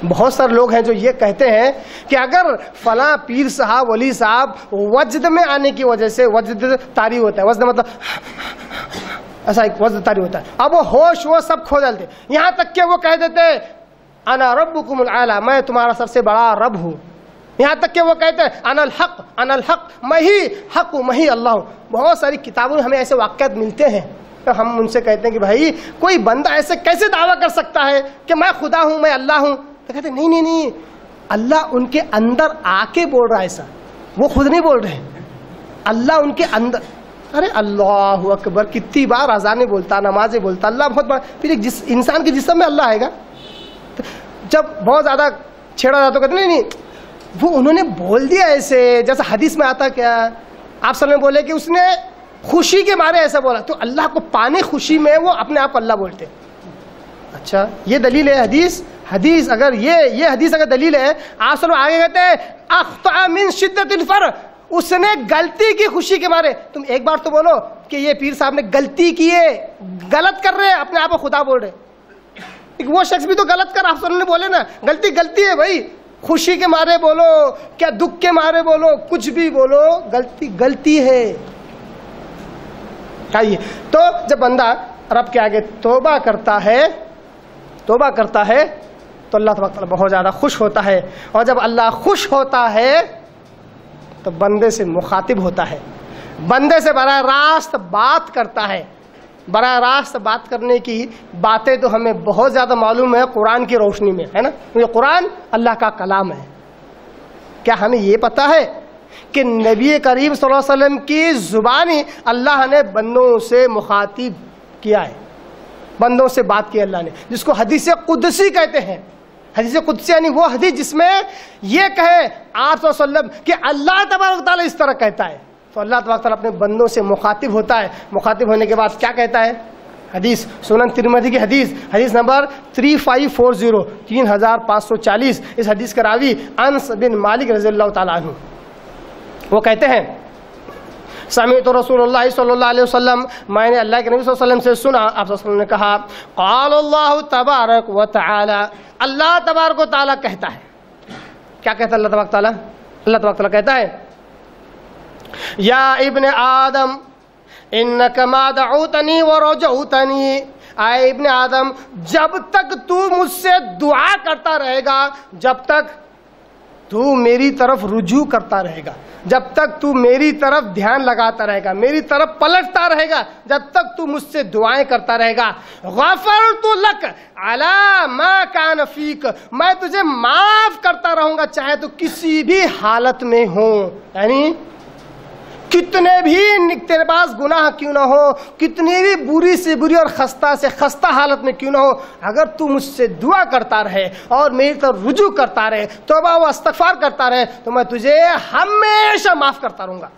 بہت سارے لوگ ہیں جو یہ کہتے ہیں کہ اگر فلاں پیر صاحب، ولی صاحب وجد میں آنے کی وجہ سے، وجد طاری ہوتا ہے، وجد مطلب ایسا ایک وجد طاری ہوتا ہے، اب وہ ہوش وہ سب کھو ڈالتے، یہاں تک کہ وہ کہہ دیتے انا ربکم الاعلی، میں تمہارا سب سے بڑا رب ہوں. یہاں تک کہ وہ کہتے ہیں انا الحق، انا الحق، میں ہی حق ہوں، میں ہی اللہ ہوں. بہت ساری کتابوں میں ہمیں ایسے واقعات ملتے ہیں تو ہم ان سے کہتے ہیں کہ بھائی کوئی بندہ ایسے کیسے دعویٰ کر سکتا ہے کہ میں خدا ہوں، میں اللہ ہوں. تو کہتے ہیں نہیں، اللہ ان کے اندر آ کے بول رہا ہے ایسا، وہ خود نہیں بول رہے، اللہ ان کے اندر. ارے اللہ اکبر، کتنی بار اذانیں بولتا، نمازیں بولتا، اللہ بہت بڑا، پھر ایک انسان کے جسم میں اللہ آئے گا. جب بہت زیادہ چھیڑا جاتا تو کہتے نہیں وہ انہوں نے بول دیا ایسے، جیسا حدیث میں آتا کیا آپ صلی اللہ علیہ وسلم بولے کہ اس نے خوشی کے مارے ایسا بولا، تو اللہ کو پانے خوشی میں وہ اپنے آپ کو اللہ بولتے. اچھا یہ دلیل ہے حدیث اگر یہ حدیث اگر دلیل ہے، آپ صلی اللہ علیہ وسلم آگے کہتے ہیں اخطأ من شدت الفرح، اس نے غلطی کی خوشی کے مارے. تم ایک بار تو بولو کہ یہ پیر صاحب نے غلطی کی ہے، غلط کر رہے ہیں، اپنے آپ کو خدا بول رہے. وہ شخص بھی تو غلط کر، آپ صلی اللہ علیہ وسلم نے بولے نا غلطی ہے بھائی، خوشی کے مارے بولو کیا دکھ کے مارے بولو، کچھ بھی بولو، غلطی ہے. تو جب بندہ رب کے آگے توبہ کرتا ہے تو اللہ تبارک تعالیٰ بہت زیادہ خوش ہوتا ہے. اور جب اللہ خوش ہوتا ہے تو بندے سے مخاطب ہوتا ہے، بندے سے براہ راست بات کرتا ہے. براہ راست بات کرنے کی باتیں تو ہمیں بہت زیادہ معلوم ہے قرآن کی روشنی میں، ہے نا، کیونکہ قرآن اللہ کا کلام ہے. کیا ہمیں یہ پتا ہے کہ نبی کریم صلی اللہ علیہ وسلم کی زبانی اللہ نے بندوں سے مخاطب کیا ہے، بندوں سے بات کی اللہ نے، جس کو حدیث قدسی کہتے ہیں. حدیث قدسی یعنی وہ حدیث جس میں یہ کہے آپ صلی اللہ علیہ وسلم کہ اللہ تبارک و تعالیٰ اس طرح کہتا ہے، تو اللہ تبارک و تعالیٰ اپنے بندوں سے مخاطب ہوتا ہے. مخاطب ہونے کے بعد کیا کہتا ہے؟ حدیث سنن ترمذی کی حدیث نمبر 3540 3540، اس حدیث کا راوی انس بن مالک رضی اللہ تعالیٰ عنہ، وہ کہتے ہیں سمعت رسول اللہ صلی اللہ علیہ وسلم، میں نے اللہ کے نبی صلی اللہ علیہ وسلم سے سنا، آپ صلی اللہ علیہ وسلم نے کہا قال اللہ تبارک و تعالی، اللہ تبارک و تعالیٰ کہتا ہے. کیا کہتا ہے اللہ تبارک تعالیٰ؟ اللہ تبارک تعالیٰ کہتا ہے یا ابن آدم انک ما دعوتنی ورجوتنی، اے ابن آدم جب تک تو مجھ سے دعا کرتا رہے گا، جب تک تو میری طرف رجوع کرتا رہے گا، جب تک تو میری طرف دھیان لگاتا رہے گا، میری طرف پلٹتا رہے گا، جب تک تو مجھ سے دعائیں کرتا رہے گا، غفرت لک علی ما کان فیک، میں تجھے معاف کرتا رہوں گا چاہے تو کسی بھی حالت میں ہو، یعنی کتنے بھی تیرے پاس گناہ کیوں نہ ہو، کتنی بھی بری سے بری اور خستہ سے خستہ حالت میں کیوں نہ ہو، اگر تو مجھ سے دعا کرتا رہے اور میری طرف رجوع کرتا رہے، توبہ و استغفار کرتا رہے، تو میں تجھے ہمیشہ معاف کرتا رہوں گا،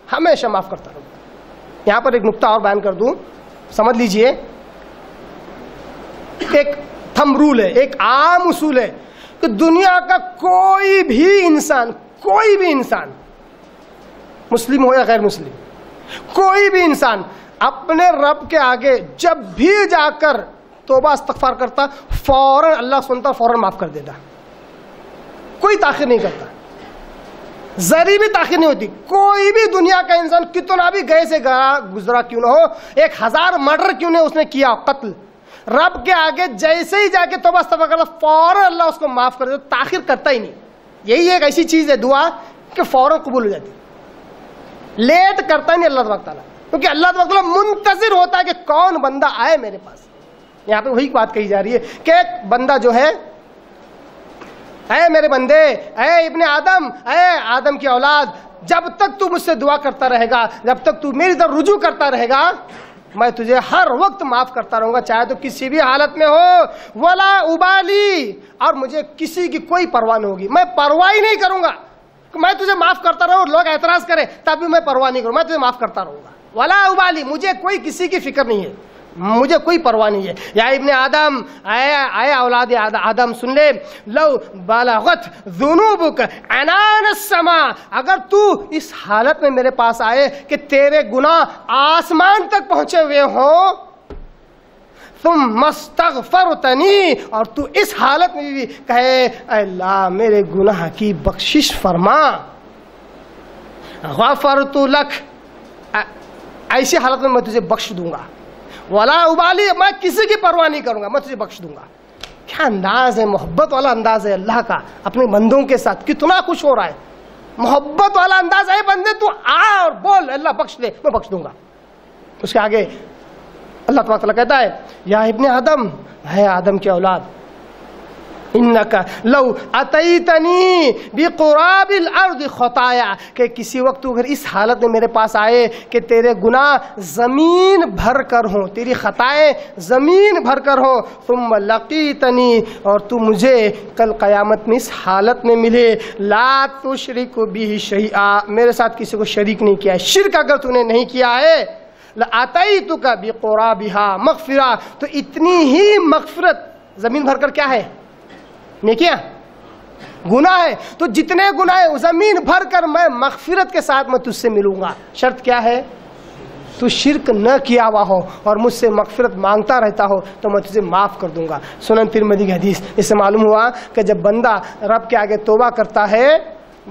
ہمیشہ معاف کرتا رہوں گا۔ یہاں پر ایک نقطہ اور بیان کر دوں، سمجھ لیجئے، ایک تھم رول ہے، ایک عام اصول ہے کہ دنیا کا کوئی بھی انسان مسلم ہو یا غیر مسلم، کوئی بھی انسان اپنے رب کے آگے جب بھی جا کر توبہ استغفار کرتا، فوراً اللہ سنتا، فوراً معاف کر دیتا، کوئی تاخیر نہیں کرتا، ذرا بھی تاخیر نہیں ہوتی۔ کوئی بھی دنیا کا انسان کتنا بھی گئے سے گزرا کیوں نہ ہو، 1000 مرڈر کیوں نہیں اس نے کیا، قتل، رب کے آگے جیسے ہی جا کے توبہ استغفار کرتا، فوراً اللہ اس کو معاف کر دیتا، تاخیر کرتا ہی نہیں۔ یہی ایک ایسی چیز ہے دعا کہ فوراً قبول ہو جاتی، لیٹ کرتا نہیں اللہ تبارک تعالیٰ، کیونکہ اللہ تبارک تعالیٰ منتظر ہوتا ہے کہ کون بندہ آئے میرے پاس۔ یہاں پہ وہی بات کہی جا رہی ہے کہ ایک بندہ جو ہے، اے میرے بندے، اے ابن آدم، اے آدم کی اولاد، جب تک تو مجھ سے دعا کرتا رہے گا، جب تک تو میری طرف رجوع کرتا رہے گا، میں تجھے ہر وقت معاف کرتا رہوں گا چاہے تو کسی بھی حالت میں ہو، ولا ابالی، اور مجھے کسی کی کوئی پرواہ نہیں ہوگی، میں پرواہ ہی نہیں کروں گا، میں تجھے معاف کرتا رہوں، لوگ اعتراض کریں تب بھی میں پرواہ نہیں کروں، میں تجھے معاف کرتا رہوں گا، ولا ابالی، مجھے کوئی کسی کی فکر نہیں ہے، مجھے کوئی پرواہ نہیں ہے۔ یا ابن آدم، اے اولاد آدم سن لے، لو بلغت ذنوبک عنان السماء، اگر تو اس حالت میں میرے پاس آئے کہ تیرے گناہ آسمان تک پہنچے ہوئے ہوں، ثم استغفرتنی، اور تو اس حالت میں بھی کہے اے اللہ میرے گناہ کی بخشش فرما، غفرت لک، ایسی حالت میں تجھے بخش دوں گا، ولا ابالی، میں کسی کی پرواہ نہیں کروں گا، میں تجھے بخش دوں گا۔ کیا انداز ہے، محبت والا انداز ہے اللہ کا اپنے بندوں کے ساتھ، کتنا خوش ہو رہا ہے، محبت والا انداز ہے، بندے تو آ اور بول اللہ بخش دے، میں بخش دوں گا۔ اس کے آگے اللہ تبارک تعالیٰ کہتا ہے یا ابن آدم، ہے آدم کے اولاد، انک لو اتیتنی بقراب الارض خطایا، کہ کسی وقت تو اگر اس حالت میں میرے پاس آئے کہ تیرے گناہ زمین بھر کر ہوں، تیری خطائیں زمین بھر کر ہوں، ثم لقیتنی، اور تو مجھے کل قیامت میں اس حالت میں ملے، لا تشرک بہ شیئا، میرے ساتھ کسی کو شریک نہیں کیا ہے، شرک اگر تو نے نہیں کیا ہے، لَأَتَيْتُكَ بِقُرَابِهَا مغفرہ، تو اتنی ہی مغفرت، زمین بھر کر کیا ہے، نیکیاں، گناہ ہے، تو جتنے گناہ ہیں زمین بھر کر میں مغفرت کے ساتھ میں تجھ سے ملوں گا، شرط کیا ہے، تو شرک نہ کیا ہوا ہو اور مجھ سے مغفرت مانگتا رہتا ہو تو میں تجھے معاف کر دوں گا۔ سنن ترمذی کی حدیث، اس سے معلوم ہوا کہ جب بندہ رب کے آگے توبہ کرتا ہے،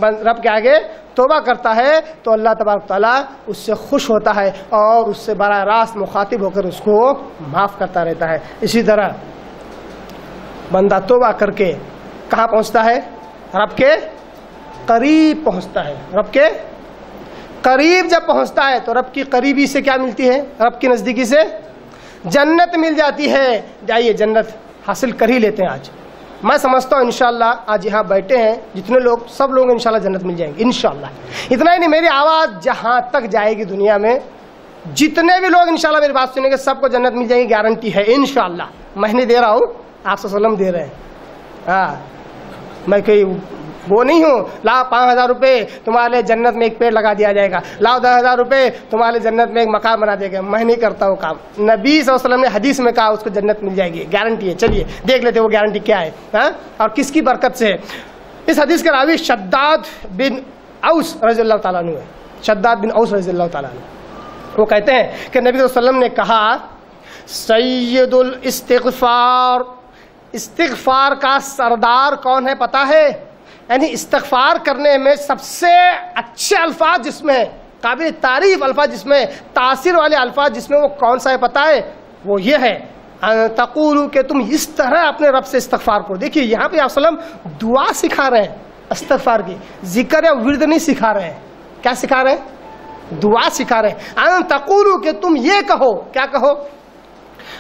رب کے آگے توبہ کرتا ہے تو اللہ تبارک تعالیٰ اس سے خوش ہوتا ہے اور اس سے براہ راست مخاطب ہو کر اس کو معاف کرتا رہتا ہے۔ اسی طرح بندہ توبہ کر کے کہاں پہنچتا ہے، رب کے قریب پہنچتا ہے، رب کے قریب جب پہنچتا ہے تو رب کی قریبی سے کیا ملتی ہے، رب کی نزدیکی سے جنت مل جاتی ہے۔ جائیے جنت حاصل کر ہی لیتے ہیں آج، میں سمجھتا ہوں انشاءاللہ آج یہاں بیٹھے ہیں جتنے لوگ، سب لوگ انشاءاللہ جنت مل جائیں گے انشاءاللہ۔ اتنا ہی نہیں، میری آواز جہاں تک جائے گی دنیا میں، جتنے بھی لوگ انشاءاللہ میری بات سنیں گے سب کو جنت مل جائے گی، گارنٹی ہے انشاءاللہ۔ میں نہیں دے رہا ہوں، آپ صلی اللہ علیہ وسلم دے رہے ہیں، ہاں میں کوئی وہ نہیں ہوں، لاؤ 5000 روپے تمہارے لیے جنت میں ایک پیڑ لگا دیا جائے گا، لاؤ 10,000 روپے تمہارے لیے جنت میں ایک مقام بنا دے گا، میں نہیں کرتا ہوں کام۔ نبی صلی اللہ علیہ وسلم نے حدیث میں کہا اس کو جنت مل جائے گی، گارنٹی ہے۔ چلیے دیکھ لیتے وہ گارنٹی کیا ہے اور کس کی برکت سے ہے۔ اس حدیث کے راوی شداد بن اوس رضی اللہ تعالیٰ عنہ ہے، شداد بن اوس رضی اللہ تعالیٰ عنہ، وہ کہتے ہیں کہ نبی صلی اللہ علیہ وسلم نے کہا سید الاستغفار، استغفار کا سردار کون ہے پتہ ہے؟ یعنی استغفار کرنے میں سب سے اچھے الفاظ جس میں قابل تعریف الفاظ جس میں تاثیر والے الفاظ جس میں وہ کون سا ہے پتہ ہے؟ وہ یہ ہے تقولو کہ تم اس طرح اپنے رب سے استغفار کرو. دیکھیے یہاں پہ آپ وسلم دعا سکھا رہے ہیں استغفار کی, ذکر یا ورد نہیں سکھا رہے ہیں. کیا سکھا رہے ہیں؟ دعا سکھا رہے ہیں. ان تقولو کہ تم یہ کہو, کیا کہو؟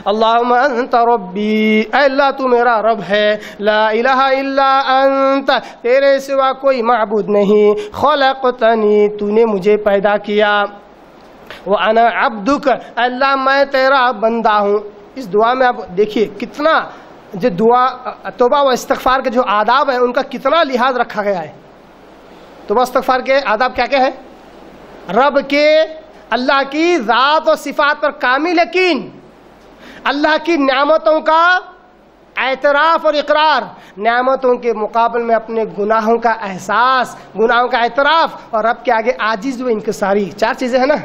اللہم انت ربی, اے اللہ تو میرا رب ہے, لا الہ الا انت, تیرے سوا کوئی معبود نہیں, خلقتنی, تو نے مجھے پیدا کیا, وانا عبدک, اللہ میں تیرا بندہ ہوں. اس دعا میں آپ دیکھیے کتنا جو دعا توبہ و استغفار کے جو آداب ہیں ان کا کتنا لحاظ رکھا گیا ہے. توبہ استغفار کے آداب کیا کیا ہے؟ رب کے اللہ کی ذات و صفات پر کامل یقین, اللہ کی نعمتوں کا اعتراف اور اقرار, نعمتوں کے مقابل میں اپنے گناہوں کا احساس, گناہوں کا اعتراف, اور رب کے آگے عاجز و انکساری. 4 چیزیں ہیں نا.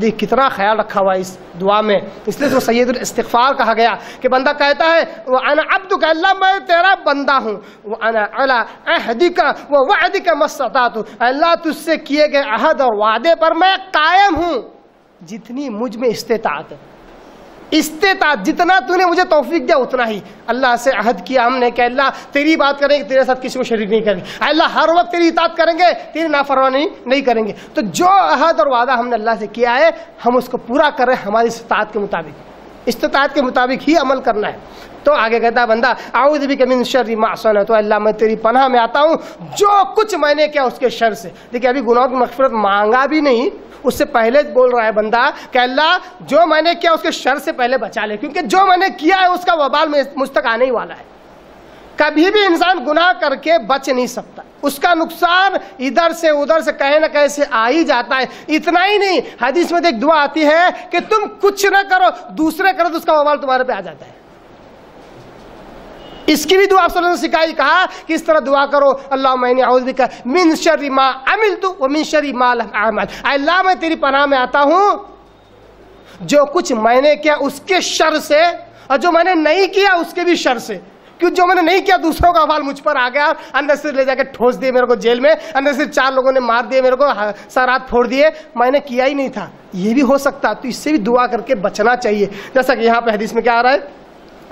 دیکھ کتنا خیال رکھا ہوا ہے اس دعا میں. اس لیے تو سید الاستغفار کہا گیا کہ بندہ کہتا ہے وَأَنَا عَبْدُكَ, اللہ میں تیرا بندہ ہوں, وَأَنَا عَلَىٰ عَهْدِكَ وَوَعْدِكَ مَا اسْتَطَعْتُ, اللہ تجھ سے کیے گئے عہد اور وعدے پر میں قائم ہوں جتنی مجھ میں استطاعت ہے. استطاعت جتنا تو نے مجھے توفیق دیا اتنا ہی. اللہ سے عہد کیا ہم نے کہ اللہ تیری بات کریں گے, تیرے ساتھ کسی کو شریک نہیں کریں گے, اللہ ہر وقت تیری اطاعت کریں گے, تیری نافرمانی نہیں کریں گے. تو جو عہد اور وعدہ ہم نے اللہ سے کیا ہے ہم اس کو پورا کریں ہماری استطاعت کے مطابق, استطاعت کے مطابق ہی عمل کرنا ہے. تو آگے کہتا ہے بندہ اعوذ بک من شر ما صنعت, تو اللہ میں تیری پناہ میں آتا ہوں جو کچھ میں نے کیا اس کے شر سے. دیکھیں ابھی گناہوں کی مغفرت مانگا بھی نہیں, اس سے پہلے بول رہا ہے بندہ کہ اللہ جو میں نے کیا اس کے شر سے پہلے بچا لے, کیونکہ جو میں نے کیا ہے اس کا وبال مجھ تک آنے ہی والا ہے. کبھی بھی انسان گناہ کر کے بچ نہیں سکتا, اس کا نقصان ادھر سے ادھر سے کہیں نہ کہیں سے آ ہی جاتا ہے. اتنا ہی نہیں, حدیث میں ایک دعا آتی ہے کہ تم کچھ نہ کرو دوسرے کرو تو اس کا وبال تمہارے پہ آ جاتا ہے. اس کی بھی دعا آپ صلی اللہ علیہ وسلم نے سکھائی, کہا کہ اس طرح دعا کرو اللہم انی اعوذ بک من شر ما عملت ومن شر ما لم اعمل, اللہ میں تیری پناہ میں آتا ہوں جو کچھ میں نے کیا اس کے شر سے, اور جو میں نے نہیں کیا اس کے بھی شر سے. کیوں جو میں نے نہیں کیا دوسروں کا حوال مجھ پر آ گیا, اندر سے لے جا کے ٹھوس دیے میرے کو جیل میں, اندر سے 4 لوگوں نے مار دیے میرے کو, سرات پھوڑ دیے, میں نے کیا ہی نہیں تھا. یہ بھی ہو سکتا, تو اس سے بھی دعا کر کے بچنا چاہیے. جیسا کہ یہاں پہ حدیث میں کیا آ رہا ہے,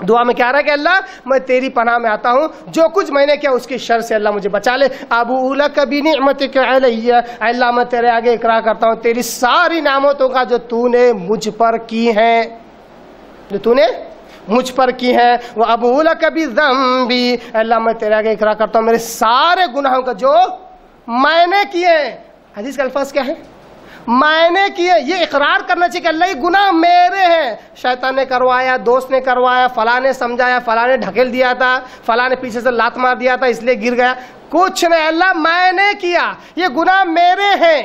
دعا میں کیا رہا ہے کہ اللہ میں تیری پناہ میں آتا ہوں جو کچھ میں نے کیا اس کے شر سے اللہ مجھے بچا لے. ابو لک بنعمتک علی, اللہ میں تیرے آگے اقرار کرتا ہوں تیری ساری نعمتوں کا جو تو نے مجھ پر کی ہیں, جو تو نے مجھ پر کی ہے. وہ ابو لک بذنبی, اللہ میں تیرے آگے اقرار کرتا ہوں میرے سارے گناہوں کا جو میں نے کیے. حدیث کا الفاظ کیا ہے؟ میں نے کیے. یہ اقرار کرنا چاہیے کہ اللہ یہ گناہ میرے ہیں, شیطان نے کروایا, دوست نے کروایا, فلاں نے سمجھایا, فلاں نے ڈھکیل دیا تھا, فلاں نے پیچھے سے لات مار دیا تھا اس لیے گر گیا, کچھ نہیں, اللہ میں نے کیا, یہ گناہ میرے ہیں.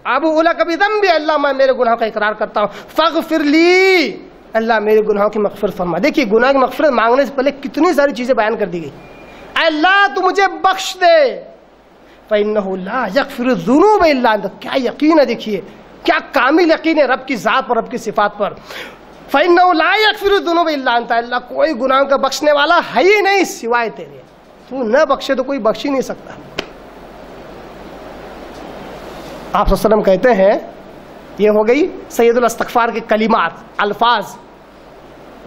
ابو لک بذنبی, اللہ میں میرے گناہوں کا اقرار کرتا ہوں. فاغفر لی, اللہ میرے گناہوں کی مغفرت فرما. دیکھیے گناہ کی مغفرت مانگنے سے پہلے کتنی ساری چیزیں بیان کر دی گئی. اللہ تو مجھے بخش دے, فَإِنَّهُ لَا يَغْفِرُ الذُّنُوبَ إِلَّا أَنْتَ. کیا یقین ہے, دیکھیے کیا کامل یقین ہے رب کی ذات پر, رب کی صفات پر. فَإِنَّهُ لَا يَغْفِرُ الذُّنُوبَ إِلَّا أَنْتَ, اللہ کوئی گناہوں کا بخشنے والا ہے ہی نہیں سوائے تیرے, تو نہ بخشے تو کوئی بخش ہی نہیں سکتا. آپ صلی اللہ علیہ وسلم کہتے ہیں, یہ ہو گئی سید الاستغفار کے کلمات, الفاظ.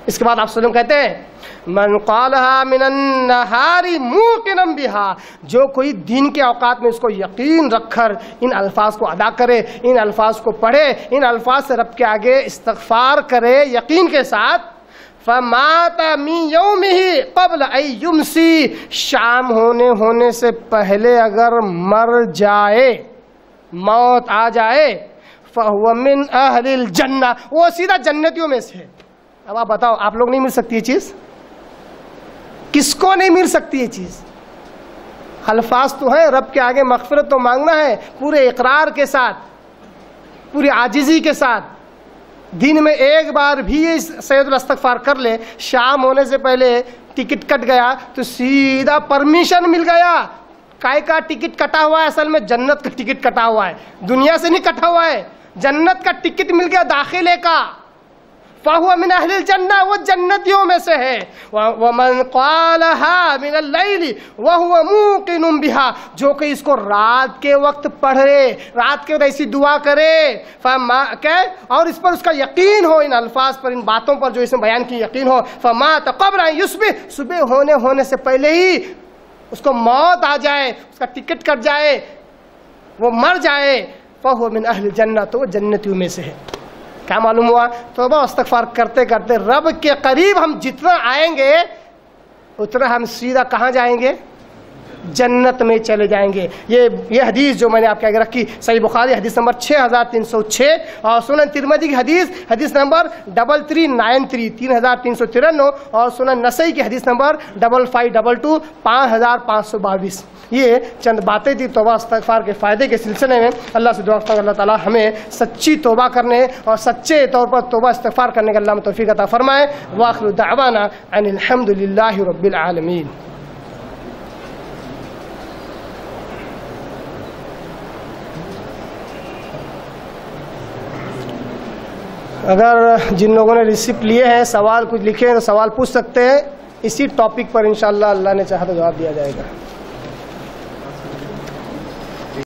اس کے بعد آپ صلی اللہ علیہ وسلم کہتے ہیں من قالها من النهار موقنا بها, جو کوئی دن کے اوقات میں اس کو یقین رکھ کر ان الفاظ کو ادا کرے, ان الفاظ کو پڑھے, ان الفاظ سے رب کے آگے استغفار کرے یقین کے ساتھ, فمات من یومه قبل ان یمسی, شام ہونے سے پہلے اگر مر جائے, موت آ جائے, فهو من اہل الجنہ, وہ سیدھا جنتیوں میں سے. اب آپ بتاؤ, آپ لوگ نہیں مل سکتی یہ چیز؟ کس کو نہیں مل سکتی یہ چیز؟ الفاظ تو ہیں, رب کے آگے مغفرت تو مانگنا ہے پورے اقرار کے ساتھ, پوری عاجزی کے ساتھ. دن میں ایک بار بھی یہ سید الاستغفار کر لے, شام ہونے سے پہلے ٹکٹ کٹ گیا تو سیدھا پرمیشن مل گیا. کائے کا ٹکٹ کٹا ہوا ہے؟ اصل میں جنت کا ٹکٹ کٹا ہوا ہے, دنیا سے نہیں کٹا ہوا ہے, جنت کا ٹکٹ مل گیا داخلے کا. فہو من اہل الجنہ، وہ جنتیوں میں سے ہے. ومن قالها من اللیل وہو موقن بہا، جو کہ اس کو رات کے وقت پڑھے، رات کے وقت ایسی دعا کرے اور اس پر اس کا یقین ہو، ان الفاظ پر، ان باتوں پر جو اس نے بیان کی یقین ہو. فمات قبل ان یصبح، صبح ہونے سے پہلے ہی اس کو موت آ جائے، اس کا ٹکٹ کٹ جائے، وہ مر جائے، فہو من اہل الجنہ، تو وہ جنتیوں میں سے ہے. کیا معلوم ہوا؟ توبہ استغفار کرتے کرتے رب کے قریب ہم جتنا آئیں گے اتنا ہم سیدھا کہاں جائیں گے؟ جنت میں چلے جائیں گے. یہ حدیث جو میں نے آپ کے آگے رکھی، صحیح بخاری حدیث نمبر 6306 اور سنن ترمذی کی حدیث نمبر 3393 3393 اور سنن نسائی کی حدیث نمبر 5522 5522. یہ چند باتیں تھی توبہ استغفار کے فائدے کے سلسلے میں. اللہ سے دعا کرتا ہوں اللہ تعالیٰ ہمیں سچی توبہ کرنے اور سچے طور پر توبہ استغفار کرنے کا اللہ میں توفیق عطا فرمائے. وآخر دعوانا ان الحمد للہ رب العالمین. اگر جن لوگوں نے ریسیپٹ لیے ہیں، سوال کچھ لکھے ہیں تو سوال پوچھ سکتے ہیں. اسی ٹاپک پر انشاءاللہ اللہ نے چاہا تو جواب دیا جائے گا.